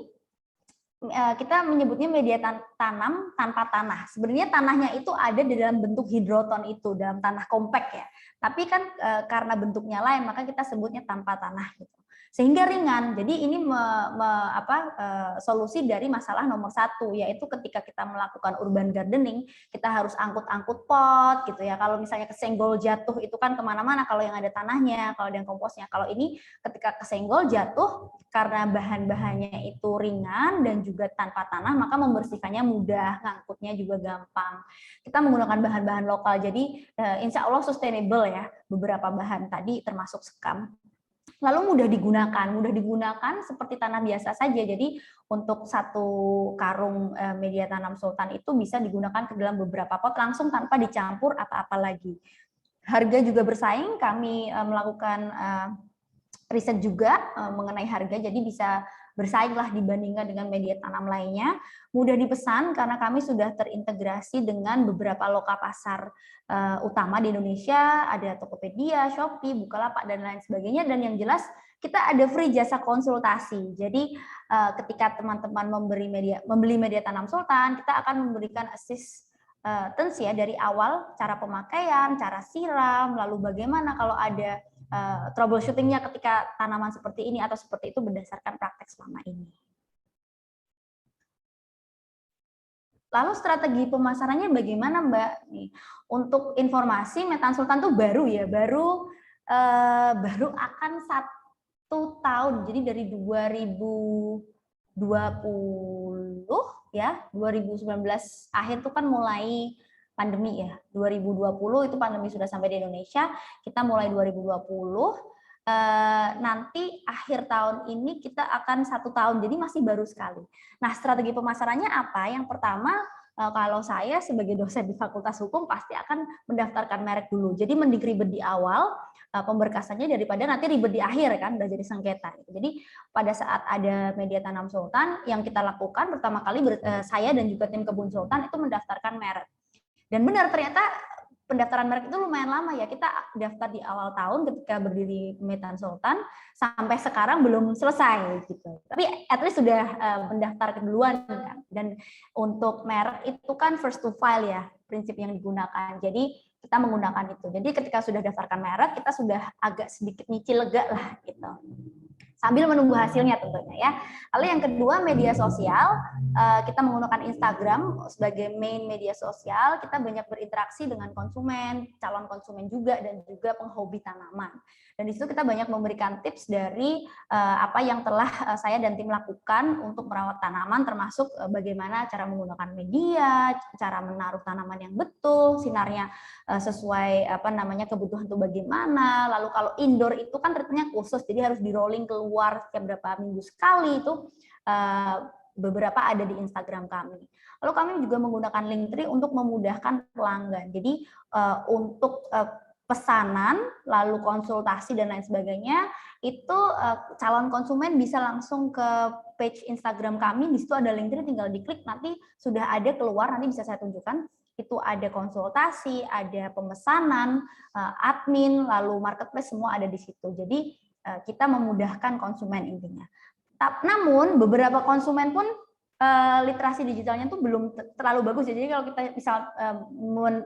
S9: kita menyebutnya media tanam tanpa tanah. Sebenarnya tanahnya itu ada di dalam bentuk hidroton itu, dalam tanah kompak ya. Tapi kan karena bentuknya lain, maka kita sebutnya tanpa tanah gitu. Sehingga ringan. Jadi ini solusi dari masalah nomor 1, yaitu ketika kita melakukan urban gardening, kita harus angkut-angkut pot gitu ya. Kalau misalnya kesenggol jatuh itu kan kemana-mana kalau yang ada tanahnya, kalau ada yang komposnya. Kalau ini ketika kesenggol jatuh, karena bahan-bahannya itu ringan dan juga tanpa tanah, maka membersihkannya mudah, ngangkutnya juga gampang. Kita menggunakan bahan-bahan lokal, jadi insya Allah sustainable ya, beberapa bahan tadi termasuk sekam. Lalu mudah digunakan seperti tanah biasa saja. Jadi untuk 1 karung media tanam sultan itu bisa digunakan ke dalam beberapa pot langsung tanpa dicampur apa-apa lagi. Harga juga bersaing, kami melakukan riset juga mengenai harga, jadi bisa bersainglah dibandingkan dengan media tanam lainnya. Mudah dipesan karena kami sudah terintegrasi dengan beberapa loka pasar utama di Indonesia, ada Tokopedia, Shopee, Bukalapak, dan lain sebagainya. Dan yang jelas kita ada free jasa konsultasi. Jadi ketika teman-teman membeli media tanam sultan, kita akan memberikan assistance ya dari awal, cara pemakaian, cara siram, lalu bagaimana kalau ada troubleshooting-nya ketika tanaman seperti ini atau seperti itu berdasarkan praktek selama ini. Lalu strategi pemasarannya bagaimana, Mbak? Nih, untuk informasi, Metan Sultan tuh baru ya, baru akan 1 tahun. Jadi dari 2020 ya, 2019 akhir tuh kan mulai pandemi ya, 2020 itu pandemi sudah sampai di Indonesia, kita mulai 2020, nanti akhir tahun ini kita akan 1 tahun, jadi masih baru sekali. Nah, strategi pemasarannya apa? Yang pertama, kalau saya sebagai dosen di Fakultas Hukum pasti akan mendaftarkan merek dulu, jadi mending ribet di awal pemberkasannya daripada nanti ribet di akhir kan, udah jadi sengketa. Jadi pada saat ada media tanam sultan, yang kita lakukan pertama kali saya dan juga tim kebun sultan itu mendaftarkan merek. Dan benar ternyata pendaftaran merek itu lumayan lama ya, kita daftar di awal tahun ketika berdiri Metan Sultan sampai sekarang belum selesai gitu. Tapi at least sudah mendaftar keduluan kan. Dan untuk merek itu kan first to file ya prinsip yang digunakan. Jadi kita menggunakan itu. Jadi ketika sudah daftarkan merek kita sudah agak sedikit nyicil lega lah gitu. Sambil menunggu hasilnya tentunya ya. Lalu yang kedua media sosial, kita menggunakan Instagram sebagai main media sosial, kita banyak berinteraksi dengan konsumen, calon konsumen juga, dan juga penghobi tanaman. Dan di situ kita banyak memberikan tips dari apa yang telah saya dan tim lakukan untuk merawat tanaman, termasuk bagaimana cara menggunakan media, cara menaruh tanaman yang betul, sinarnya sesuai kebutuhan itu bagaimana. Lalu kalau indoor itu kan treatmentnya khusus, jadi harus di rolling keluar setiap berapa minggu sekali, itu beberapa ada di Instagram kami. Lalu kami juga menggunakan Linktree untuk memudahkan pelanggan. Jadi untuk pesanan, lalu konsultasi dan lain sebagainya, itu calon konsumen bisa langsung ke page Instagram kami, di situ ada Linktree, tinggal diklik, nanti sudah ada keluar, nanti bisa saya tunjukkan. Itu ada konsultasi, ada pemesanan, admin, lalu marketplace, semua ada di situ. Jadi kita memudahkan konsumen intinya. Namun beberapa konsumen pun literasi digitalnya tuh belum terlalu bagus. Jadi kalau kita bisa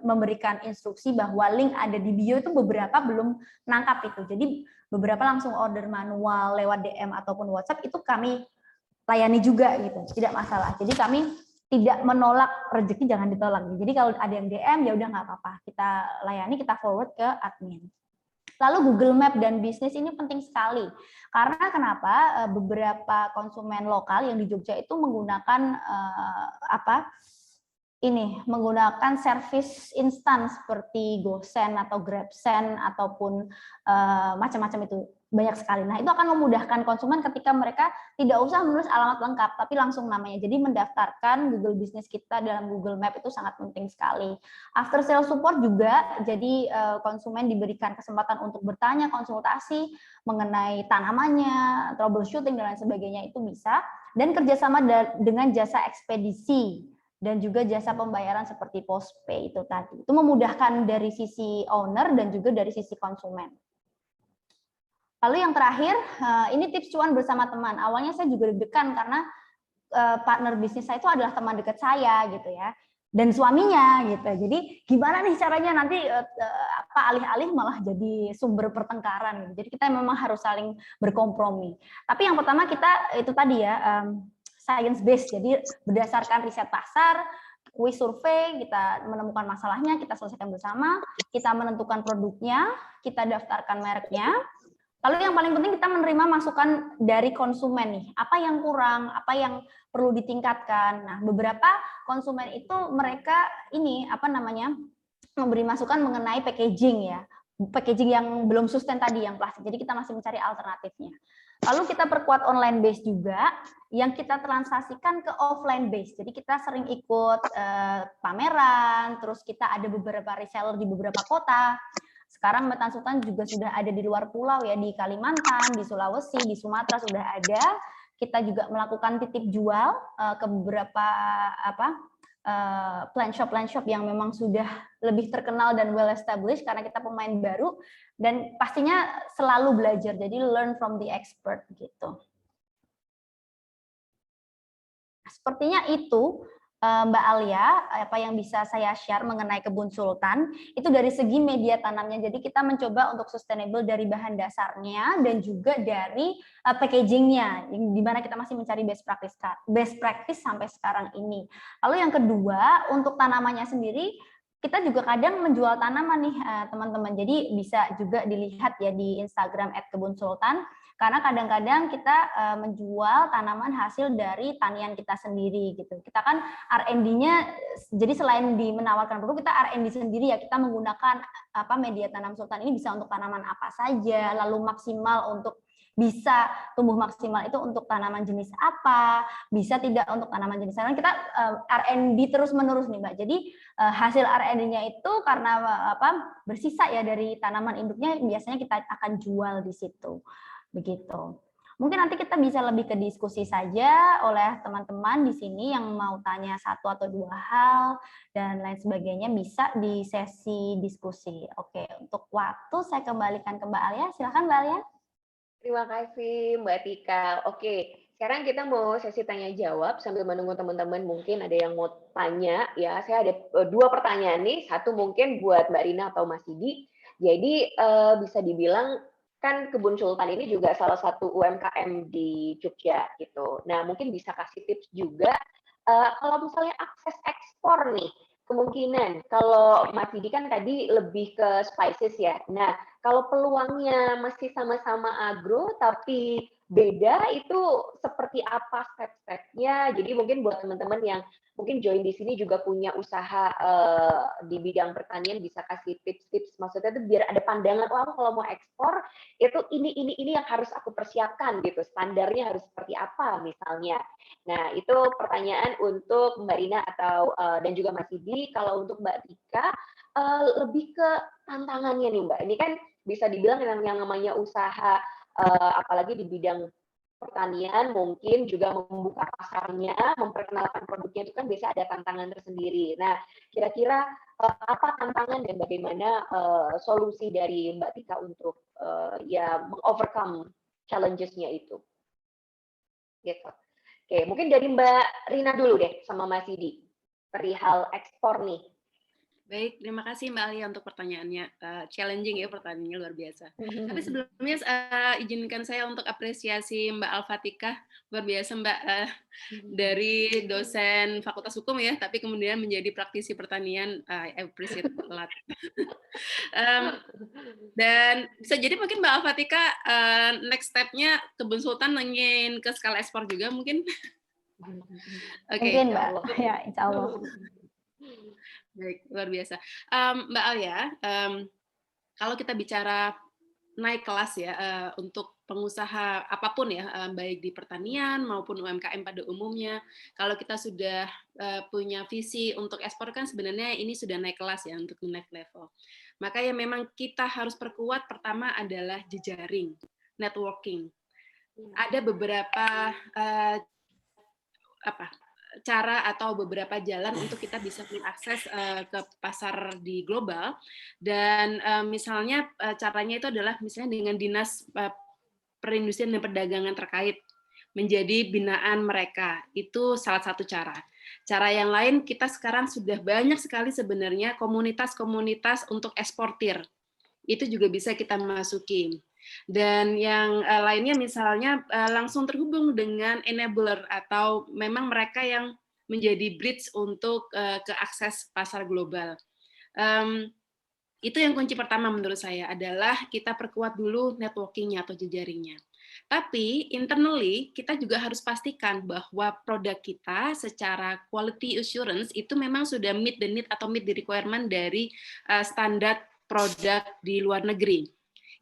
S9: memberikan instruksi bahwa link ada di bio itu beberapa belum nangkap itu. Jadi beberapa langsung order manual lewat DM ataupun WhatsApp, itu kami layani juga gitu, tidak masalah. Jadi kami tidak menolak, rezeki jangan ditolak. Jadi kalau ada yang DM ya udah nggak apa-apa, kita layani, kita forward ke admin. Lalu Google Map dan bisnis ini penting sekali. Karena kenapa? Beberapa konsumen lokal yang di Jogja itu menggunakan menggunakan servis instan seperti GoSend atau GrabSend ataupun macam-macam itu. banyak sekali. Nah, itu akan memudahkan konsumen ketika mereka tidak usah menulis alamat lengkap, tapi langsung namanya. Jadi mendaftarkan Google Business kita dalam Google Map itu sangat penting sekali. After sales support juga, jadi konsumen diberikan kesempatan untuk bertanya, konsultasi mengenai tanamannya, troubleshooting, dan lain sebagainya itu bisa. Dan kerjasama dengan jasa ekspedisi dan juga jasa pembayaran seperti postpay itu tadi. Itu memudahkan dari sisi owner dan juga dari sisi konsumen. Lalu yang terakhir, ini tips cuan bersama teman. Awalnya saya juga deg-degan karena partner bisnis saya itu adalah teman dekat saya gitu ya, dan suaminya gitu. Jadi gimana nih caranya nanti alih-alih malah jadi sumber pertengkaran gitu. Jadi kita memang harus saling berkompromi. Tapi yang pertama kita itu tadi ya, science based. Jadi berdasarkan riset pasar, quiz survei, kita menemukan masalahnya, kita selesaikan bersama, kita menentukan produknya, kita daftarkan mereknya. Lalu yang paling penting kita menerima masukan dari konsumen nih, apa yang kurang, apa yang perlu ditingkatkan. Nah, beberapa konsumen itu mereka ini memberi masukan mengenai packaging ya, packaging yang belum sustain tadi yang plastik. Jadi kita masih mencari alternatifnya. Lalu kita perkuat online base juga, yang kita transaksikan ke offline base. Jadi kita sering ikut pameran, terus kita ada beberapa reseller di beberapa kota. Sekarang Mbak Tan Sultan juga sudah ada di luar pulau ya, di Kalimantan, di Sulawesi, di Sumatera sudah ada. Kita juga melakukan titip jual ke beberapa plant shop yang memang sudah lebih terkenal dan well established karena kita pemain baru, dan pastinya selalu belajar. Jadi learn from the expert gitu. Sepertinya itu Mbak Alia, apa yang bisa saya share mengenai kebun sultan, itu dari segi media tanamnya. Jadi kita mencoba untuk sustainable dari bahan dasarnya dan juga dari packagingnya, di mana kita masih mencari best practice sampai sekarang ini. Lalu yang kedua, untuk tanamannya sendiri, kita juga kadang menjual tanaman nih teman-teman. Jadi bisa juga dilihat ya di Instagram @kebunsultan. Karena kadang-kadang kita menjual tanaman hasil dari tanian kita sendiri gitu. Kita kan R&D-nya, jadi selain di menawarkan produk, kita R&D sendiri ya. Kita menggunakan media tanam sultan ini bisa untuk tanaman apa saja, lalu maksimal untuk bisa tumbuh maksimal itu untuk tanaman jenis apa, bisa tidak untuk tanaman jenis lain. Kita R&D terus-menerus nih Mbak. Jadi hasil R&D-nya itu karena bersisa ya dari tanaman induknya, biasanya kita akan jual di situ. Begitu. Mungkin nanti kita bisa lebih ke diskusi saja oleh teman-teman di sini yang mau tanya satu atau dua hal dan lain sebagainya, bisa di sesi diskusi. Oke, untuk waktu saya kembalikan ke Mbak Alia. Silakan Mbak Alia.
S1: Terima kasih Mbak Tika. Oke, sekarang kita mau sesi tanya jawab sambil menunggu teman-teman mungkin ada yang mau tanya ya. Saya ada dua pertanyaan nih, satu mungkin buat Mbak Rina atau Mas Sidi. Jadi bisa dibilang kan Kebun Sultan ini juga salah satu UMKM di Jogja gitu. Nah, mungkin bisa kasih tips juga kalau misalnya akses ekspor nih, kemungkinan kalau Mas Didi kan tadi lebih ke spices ya. Nah, kalau peluangnya masih sama-sama agro tapi beda, itu seperti apa step-stepnya? Jadi mungkin buat teman-teman yang mungkin join di sini juga punya usaha di bidang pertanian, bisa kasih tips-tips, maksudnya itu biar ada pandangan, kalau mau ekspor itu ini yang harus aku persiapkan gitu, standarnya harus seperti apa misalnya. Nah, itu pertanyaan untuk Mbak Rina atau dan juga Mas Didi. Kalau untuk Mbak Tika lebih ke tantangannya nih Mbak, ini kan bisa dibilang yang namanya usaha apalagi di bidang pertanian, mungkin juga membuka pasarnya, memperkenalkan produknya itu kan biasa ada tantangan tersendiri. Nah, kira-kira apa tantangan dan bagaimana solusi dari Mbak Tika untuk ya mengovercome challenges-nya itu? Gitu. Oke, mungkin dari Mbak Rina dulu deh sama Mas Didi perihal ekspor nih.
S3: Baik, terima kasih Mbak Alia untuk pertanyaannya. Challenging ya, pertanyaannya luar biasa. Tapi sebelumnya izinkan saya untuk apresiasi Mbak Al-Fatikah, luar biasa Mbak, dari dosen Fakultas Hukum ya, tapi kemudian menjadi praktisi pertanian. I appreciate a lot. Dan bisa jadi mungkin Mbak Al-Fatikah next step-nya Kebun Sultan ingin ke skala ekspor juga mungkin.
S9: Mungkin Mbak, ya insya Allah.
S3: Baik, luar biasa. Mbak Alia, kalau kita bicara naik kelas ya untuk pengusaha apapun ya, baik di pertanian maupun UMKM pada umumnya. Kalau kita sudah punya visi untuk ekspor kan sebenarnya ini sudah naik kelas ya untuk naik level. Maka ya memang kita harus perkuat, pertama adalah jejaring, networking. Ada beberapa cara atau beberapa jalan untuk kita bisa mengakses ke pasar di global, dan misalnya caranya itu adalah misalnya dengan dinas perindustrian dan perdagangan terkait menjadi binaan mereka. Itu salah satu cara. Cara yang lain, kita sekarang sudah banyak sekali sebenarnya komunitas-komunitas untuk eksportir. Itu juga bisa kita masukin. Dan yang lainnya misalnya langsung terhubung dengan enabler atau memang mereka yang menjadi bridge untuk ke akses pasar global. Itu yang kunci pertama menurut saya adalah kita perkuat dulu networking-nya atau jejaringnya. Tapi internally kita juga harus pastikan bahwa produk kita secara quality assurance itu memang sudah meet the need atau meet the requirement dari standar produk di luar negeri.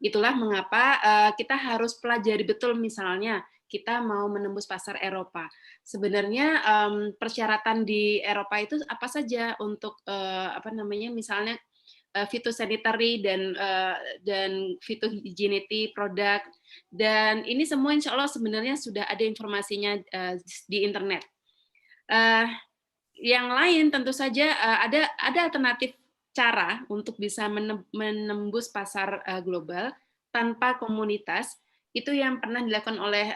S3: Itulah mengapa kita harus pelajari betul, misalnya kita mau menembus pasar Eropa. Sebenarnya persyaratan di Eropa itu apa saja untuk misalnya phytosanitary dan phytohygienity produk, dan ini semua insya Allah sebenarnya sudah ada informasinya di internet. Yang lain tentu saja ada alternatif cara untuk bisa menembus pasar global tanpa komunitas. Itu yang pernah dilakukan oleh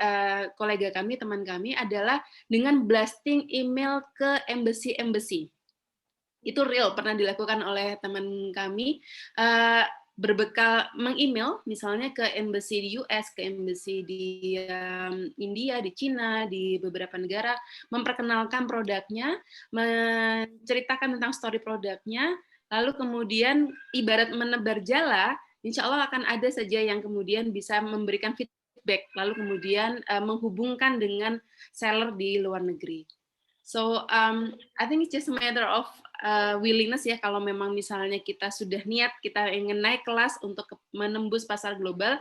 S3: kolega kami, teman kami, adalah dengan blasting email ke embassy. Itu real pernah dilakukan oleh teman kami, berbekal meng-email misalnya ke embassy di US, ke embassy di India, di Cina, di beberapa negara, memperkenalkan produknya, menceritakan tentang story produknya, lalu kemudian ibarat menebar jala, insya Allah akan ada saja yang kemudian bisa memberikan feedback, lalu kemudian menghubungkan dengan seller di luar negeri. So I think it's just a matter of willingness ya, kalau memang misalnya kita sudah niat, kita ingin naik kelas untuk menembus pasar global,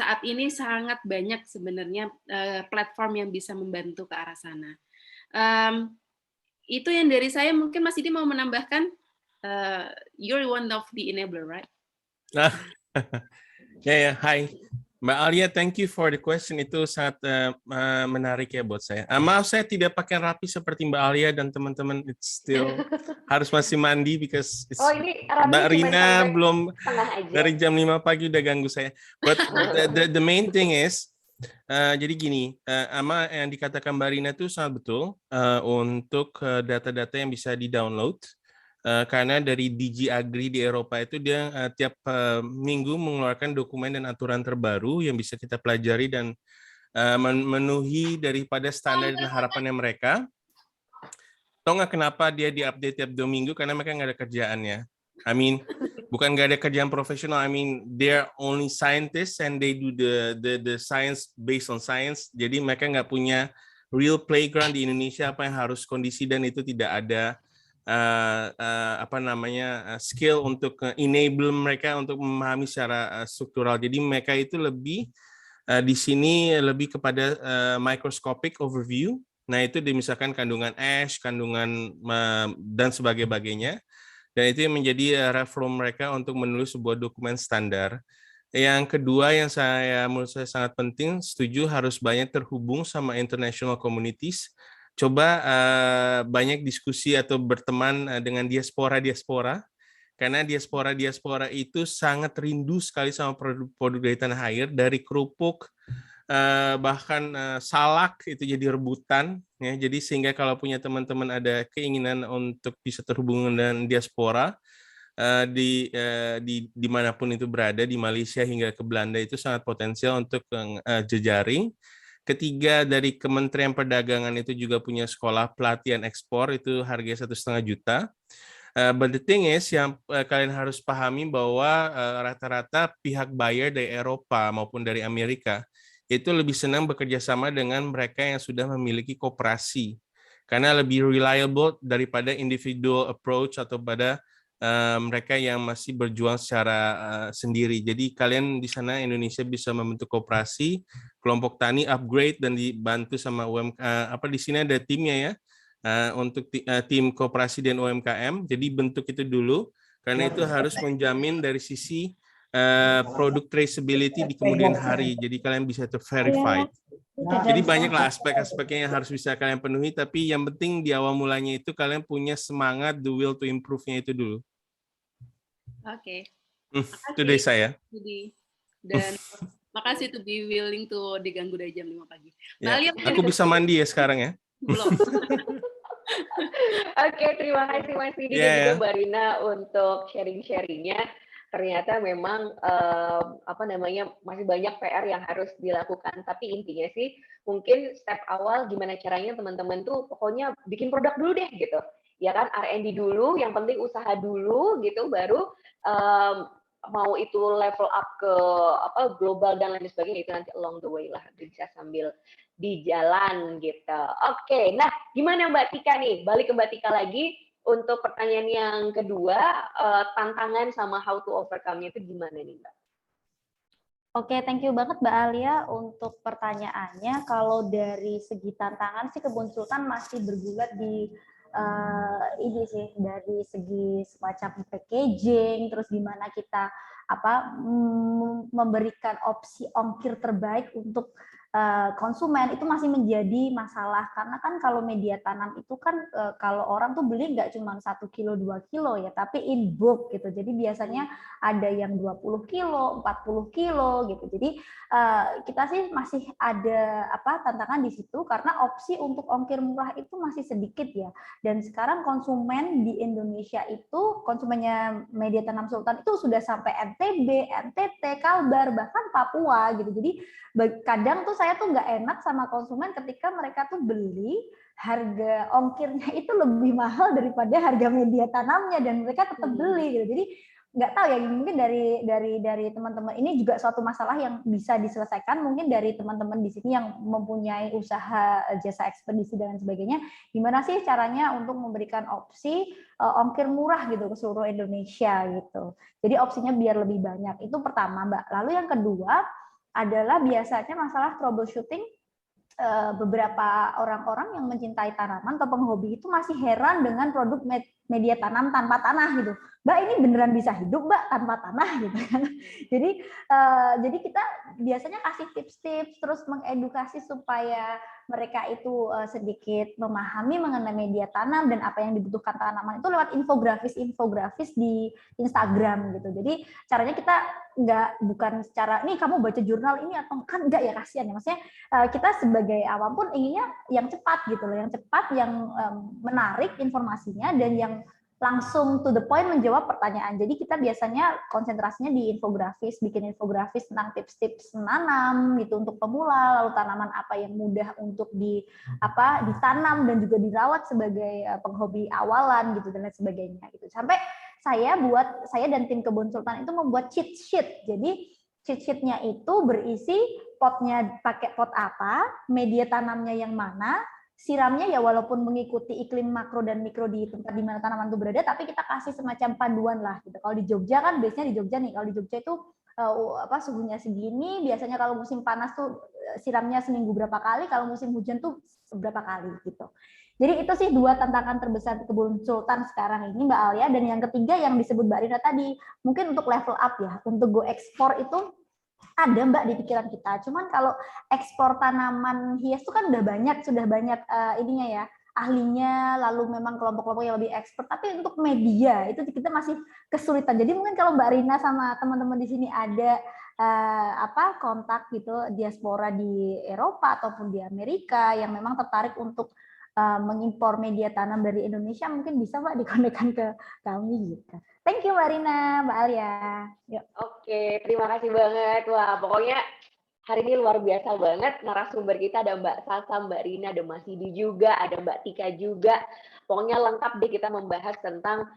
S3: saat ini sangat banyak sebenarnya platform yang bisa membantu ke arah sana. Itu yang dari saya. Mungkin Mas Didi mau menambahkan. You're one of the enabler, right?
S8: Yeah. Hi, Mbak Alia. Thank you for the question. Itu sangat menarik ya buat saya. Maaf saya tidak pakai rapi seperti Mbak Alia dan teman-teman. It's still harus masih mandi because Mbak Rina belum dari jam 5 pagi udah ganggu saya. But the main thing is, jadi gini, yang dikatakan Mbak Rina itu sangat betul untuk data-data yang bisa di-download. Karena dari DG Agri di Eropa itu dia tiap minggu mengeluarkan dokumen dan aturan terbaru yang bisa kita pelajari dan memenuhi daripada standar dan harapannya mereka. Tahu nggak kenapa dia diupdate tiap 2 minggu? Karena mereka nggak ada kerjaannya. I mean, bukan nggak ada kerjaan profesional. I mean, they're only scientists and they do the science based on science. Jadi mereka nggak punya real playground di Indonesia apa yang harus kondisi, dan itu tidak ada skill untuk enable mereka untuk memahami secara struktural. Jadi mereka itu lebih di sini lebih kepada microscopic overview. Nah itu misalkan kandungan ash, kandungan dan sebagainya. Dan itu yang menjadi referral mereka untuk menulis sebuah dokumen standar. Yang kedua yang menurut saya sangat penting, setuju harus banyak terhubung sama international communities. Coba banyak diskusi atau berteman dengan diaspora, karena diaspora itu sangat rindu sekali sama produk dari tanah air, dari kerupuk, bahkan salak itu jadi rebutan. Ya. Jadi sehingga kalau punya teman-teman ada keinginan untuk bisa terhubung dengan diaspora, dimanapun itu berada, di Malaysia hingga ke Belanda, itu sangat potensial untuk jejaring. Ketiga, dari Kementerian Perdagangan itu juga punya sekolah pelatihan ekspor, itu harganya 1,5 juta. But the thing is, yang kalian harus pahami bahwa rata-rata pihak buyer dari Eropa maupun dari Amerika itu lebih senang bekerja sama dengan mereka yang sudah memiliki koperasi, karena lebih reliable daripada individual approach atau pada mereka yang masih berjuang secara sendiri. Jadi kalian di sana Indonesia bisa membentuk koperasi, kelompok tani upgrade dan dibantu sama UMKM. Di sini ada timnya ya, untuk tim koperasi dan UMKM. Jadi bentuk itu dulu, karena itu harus menjamin dari sisi produk traceability di kemudian hari. Jadi kalian bisa verified. Jadi banyaklah aspek-aspeknya yang harus bisa kalian penuhi, tapi yang penting di awal mulanya itu kalian punya semangat, the will to improve-nya itu dulu.
S3: Oke.
S8: Itu dari saya.
S3: Dan makasih to be willing to diganggu dari jam 5 pagi.
S8: Ya, aku bisa mandi ya sekarang ya.
S3: Belum.
S1: Oke, terima kasih Mas Didi dan juga Mbak Rina untuk sharing-sharingnya. Ternyata memang masih banyak PR yang harus dilakukan. Tapi intinya sih mungkin step awal gimana caranya teman-teman tuh pokoknya bikin produk dulu deh gitu. Ya kan, R&D dulu, yang penting usaha dulu gitu, baru mau itu level up ke global dan lain sebagainya, itu nanti along the way lah, bisa sambil di jalan gitu. Oke, nah gimana Mbak Tika nih? Balik ke Mbak Tika lagi. Untuk pertanyaan yang kedua, tantangan sama how to overcome-nya itu gimana nih, Mbak?
S9: Oke, thank you banget Mbak Alia untuk pertanyaannya. Kalau dari segi tantangan sih Kebun Sultan masih bergulat di ini sih, dari segi semacam packaging, terus gimana kita memberikan opsi ongkir terbaik untuk konsumen, itu masih menjadi masalah. Karena kan kalau media tanam itu kan kalau orang tuh beli nggak cuma 1 kilo 2 kilo ya, tapi in bulk gitu. Jadi biasanya ada yang 20 kilo, 40 kilo gitu. Jadi kita sih masih ada tantangan di situ karena opsi untuk ongkir murah itu masih sedikit ya. Dan sekarang konsumen di Indonesia itu, konsumennya media tanam Sultan itu sudah sampai NTB, NTT, Kalbar, bahkan Papua gitu. Jadi kadang tuh saya tuh nggak enak sama konsumen ketika mereka tuh beli harga ongkirnya itu lebih mahal daripada harga media tanamnya dan mereka tetap beli gitu. Jadi nggak tahu ya, mungkin dari teman-teman ini juga suatu masalah yang bisa diselesaikan mungkin dari teman-teman di sini yang mempunyai usaha jasa ekspedisi dan sebagainya. Gimana sih caranya untuk memberikan opsi ongkir murah gitu ke seluruh Indonesia gitu. Jadi opsinya biar lebih banyak. Itu pertama, Mbak. Lalu yang kedua adalah biasanya masalah troubleshooting. Beberapa orang-orang yang mencintai tanaman atau penghobi itu masih heran dengan produk media tanam tanpa tanah gitu. Mbak, ini beneran bisa hidup Mbak tanpa tanah gitu kan. Jadi kita biasanya kasih tips-tips, terus mengedukasi supaya mereka itu sedikit memahami mengenai media tanam dan apa yang dibutuhkan tanaman itu lewat infografis di Instagram gitu. Jadi caranya kita bukan secara nih kamu baca jurnal ini atau kan enggak ya, kasihan ya. Maksudnya kita sebagai awam pun inginnya yang cepat gitu loh, yang cepat, yang menarik informasinya dan yang langsung to the point menjawab pertanyaan. Jadi kita biasanya konsentrasinya di infografis, bikin infografis tentang tips-tips menanam gitu untuk pemula, lalu tanaman apa yang mudah untuk ditanam dan juga dirawat sebagai penghobi awalan gitu dan lain sebagainya gitu. Sampai saya dan tim Kebun Sultan itu membuat cheat sheet. Jadi cheat sheet-nya itu berisi potnya pakai pot apa, media tanamnya yang mana, siramnya ya walaupun mengikuti iklim makro dan mikro di tempat di mana tanaman itu berada, tapi kita kasih semacam panduan lah gitu. Kalau di Jogja kan biasanya di Jogja nih, kalau di Jogja itu suhunya segini, biasanya kalau musim panas tuh siramnya seminggu berapa kali, kalau musim hujan tuh seberapa kali gitu. Jadi itu sih 2 tantangan terbesar Kebun Sultan sekarang ini Mbak Alia. Dan yang ketiga yang disebut Mbak Rina tadi, mungkin untuk level up ya, untuk go ekspor itu ada Mbak di pikiran kita. Cuman kalau ekspor tanaman hias itu kan sudah banyak ininya ya, ahlinya, lalu memang kelompok-kelompok yang lebih expert. Tapi untuk media itu kita masih kesulitan. Jadi mungkin kalau Mbak Rina sama teman-teman di sini ada kontak gitu diaspora di Eropa ataupun di Amerika yang memang tertarik untuk mengimpor media tanam dari Indonesia, mungkin bisa Mbak dikonekkan ke kami gitu. Thank you Mbak Rina, Mbak Alia. Yuk.
S1: Oke, terima kasih banget. Wah, pokoknya hari ini luar biasa banget. Narasumber kita ada Mbak Sasa, Mbak Rina, ada Mas Didi juga, ada Mbak Tika juga. Pokoknya lengkap deh kita membahas tentang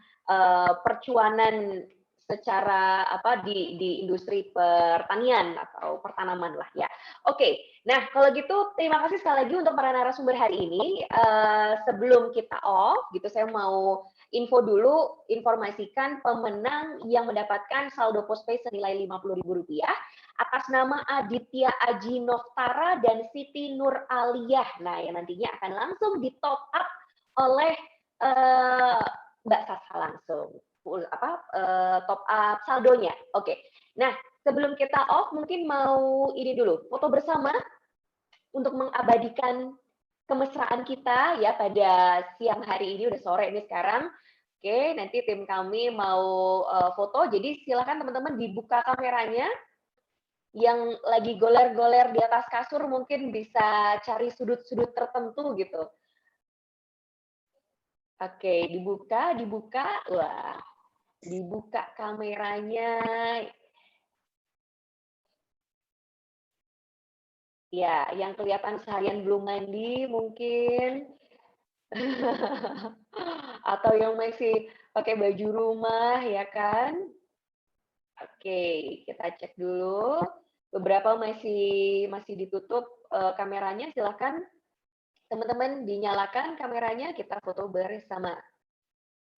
S1: percuanan secara di industri pertanian atau pertanaman lah ya. Oke, nah kalau gitu terima kasih sekali lagi untuk para narasumber hari ini. Sebelum kita off, gitu saya mau info dulu, informasikan pemenang yang mendapatkan saldo postpay senilai Rp50.000 atas nama Aditya Aji Noftara dan Siti Nur Aliyah. Nah, yang nantinya akan langsung di top up oleh Mbak Sasa langsung. Top up saldonya. Oke. Nah, sebelum kita off mungkin mau ini dulu, foto bersama untuk mengabadikan kemesraan kita ya pada siang hari ini, udah sore ini sekarang. Oke, nanti tim kami mau foto. Jadi silakan teman-teman dibuka kameranya. Yang lagi goler-goler di atas kasur mungkin bisa cari sudut-sudut tertentu gitu. Oke, dibuka. Wah. Dibuka kameranya. Ya, yang kelihatan seharian belum mandi mungkin. Atau yang masih pakai baju rumah, ya kan? Oke, kita cek dulu. Beberapa masih ditutup kameranya, silakan teman-teman dinyalakan kameranya, kita foto bersama.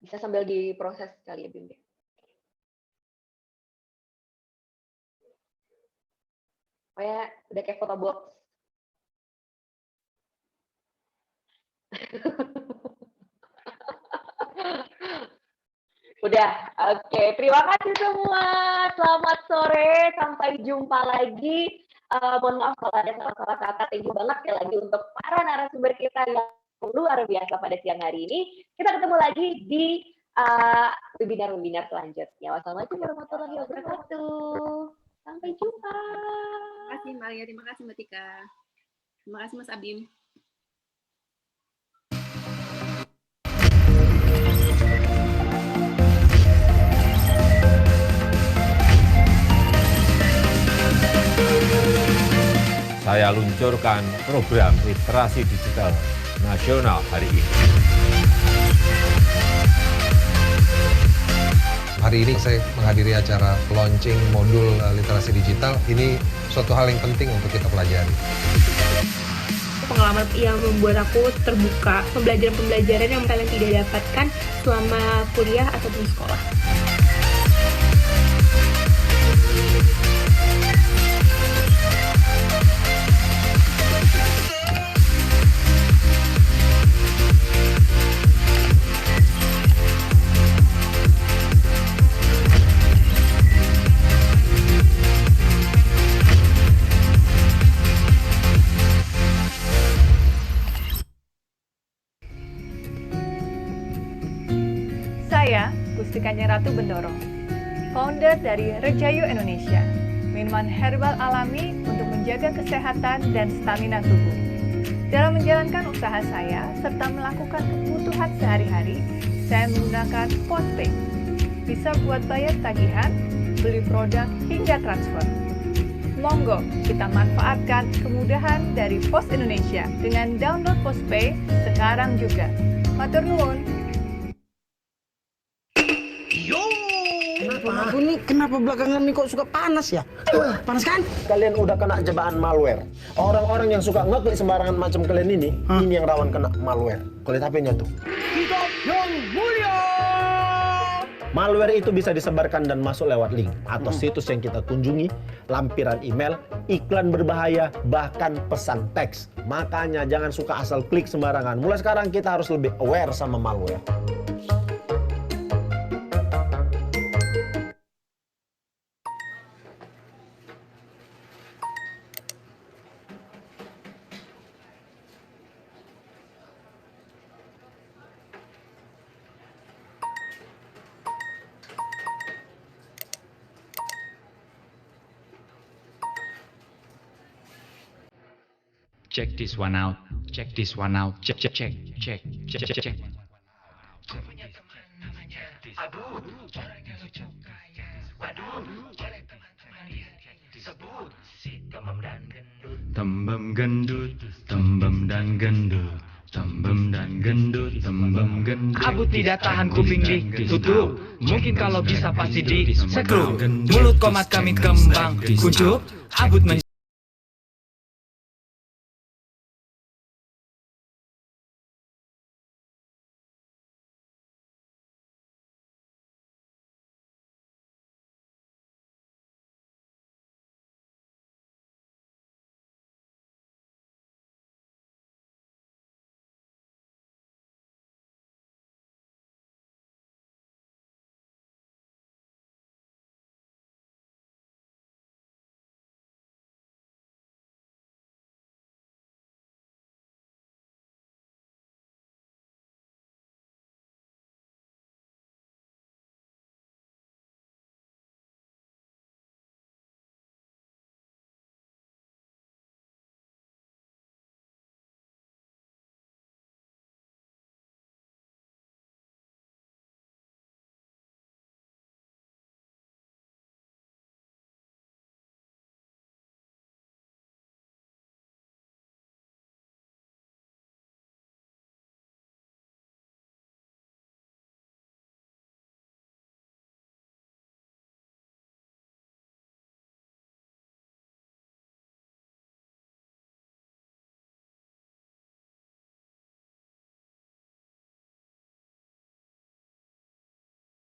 S1: Bisa sambil diproses kali ya, Bim. Oh ya, udah kayak foto box. Udah, oke. Terima kasih semua. Selamat sore, sampai jumpa lagi. Mohon maaf kalau ada salah-salah kata. Thank you banget sekali lagi untuk para narasumber kita yang luar biasa pada siang hari ini. Kita ketemu lagi di webinar-webinar selanjutnya. Wassalamualaikum warahmatullahi wabarakatuh. Sampai jumpa.
S3: Terima kasih Mbak Alia, terima kasih Mbak Tika. Terima kasih Mas Abim.
S10: Saya luncurkan program literasi digital nasional hari ini.
S11: Hari ini saya menghadiri acara launching modul literasi digital. Ini suatu hal yang penting untuk kita pelajari.
S12: Pengalaman yang membuat aku terbuka, pembelajaran-pembelajaran yang kalian tidak dapatkan selama kuliah ataupun sekolah.
S13: Saya, Gusti Kanjeng Ratu Bendoro, founder dari Rejayu Indonesia, minuman herbal alami untuk menjaga kesehatan dan stamina tubuh. Dalam menjalankan usaha saya, serta melakukan kebutuhan sehari-hari, saya menggunakan postpay. Bisa buat bayar tagihan, beli produk, hingga transfer. Monggo, kita manfaatkan kemudahan dari Pos Indonesia dengan download postpay sekarang juga. Matur nuwun.
S14: Kenapa belakangan ini kok suka panas ya? Panas kan? Kalian udah kena jebakan malware. Orang-orang yang suka ngeklik sembarangan macam kalian ini yang rawan kena malware. Kau lihat HP-nya tuh.
S15: Hidup yang mulia!
S14: Malware itu bisa disebarkan dan masuk lewat link atau situs yang kita kunjungi, lampiran email, iklan berbahaya, bahkan pesan teks. Makanya jangan suka asal klik sembarangan. Mulai sekarang kita harus lebih aware sama malware.
S16: Check this one out. Check this one out. Check.
S15: Aduh, orangnya lucu kaya. Waduh, oleh teman-teman dia disebut si tembem dan gendut.
S16: Tembem gendut, tembem dan gendut, tembem dan gendut tembem gendut.
S17: Abut tidak tahan kuping ditutup. Mungkin kalau bisa pasti di sekrup. Mulut komat kami kembang kuncup. Abut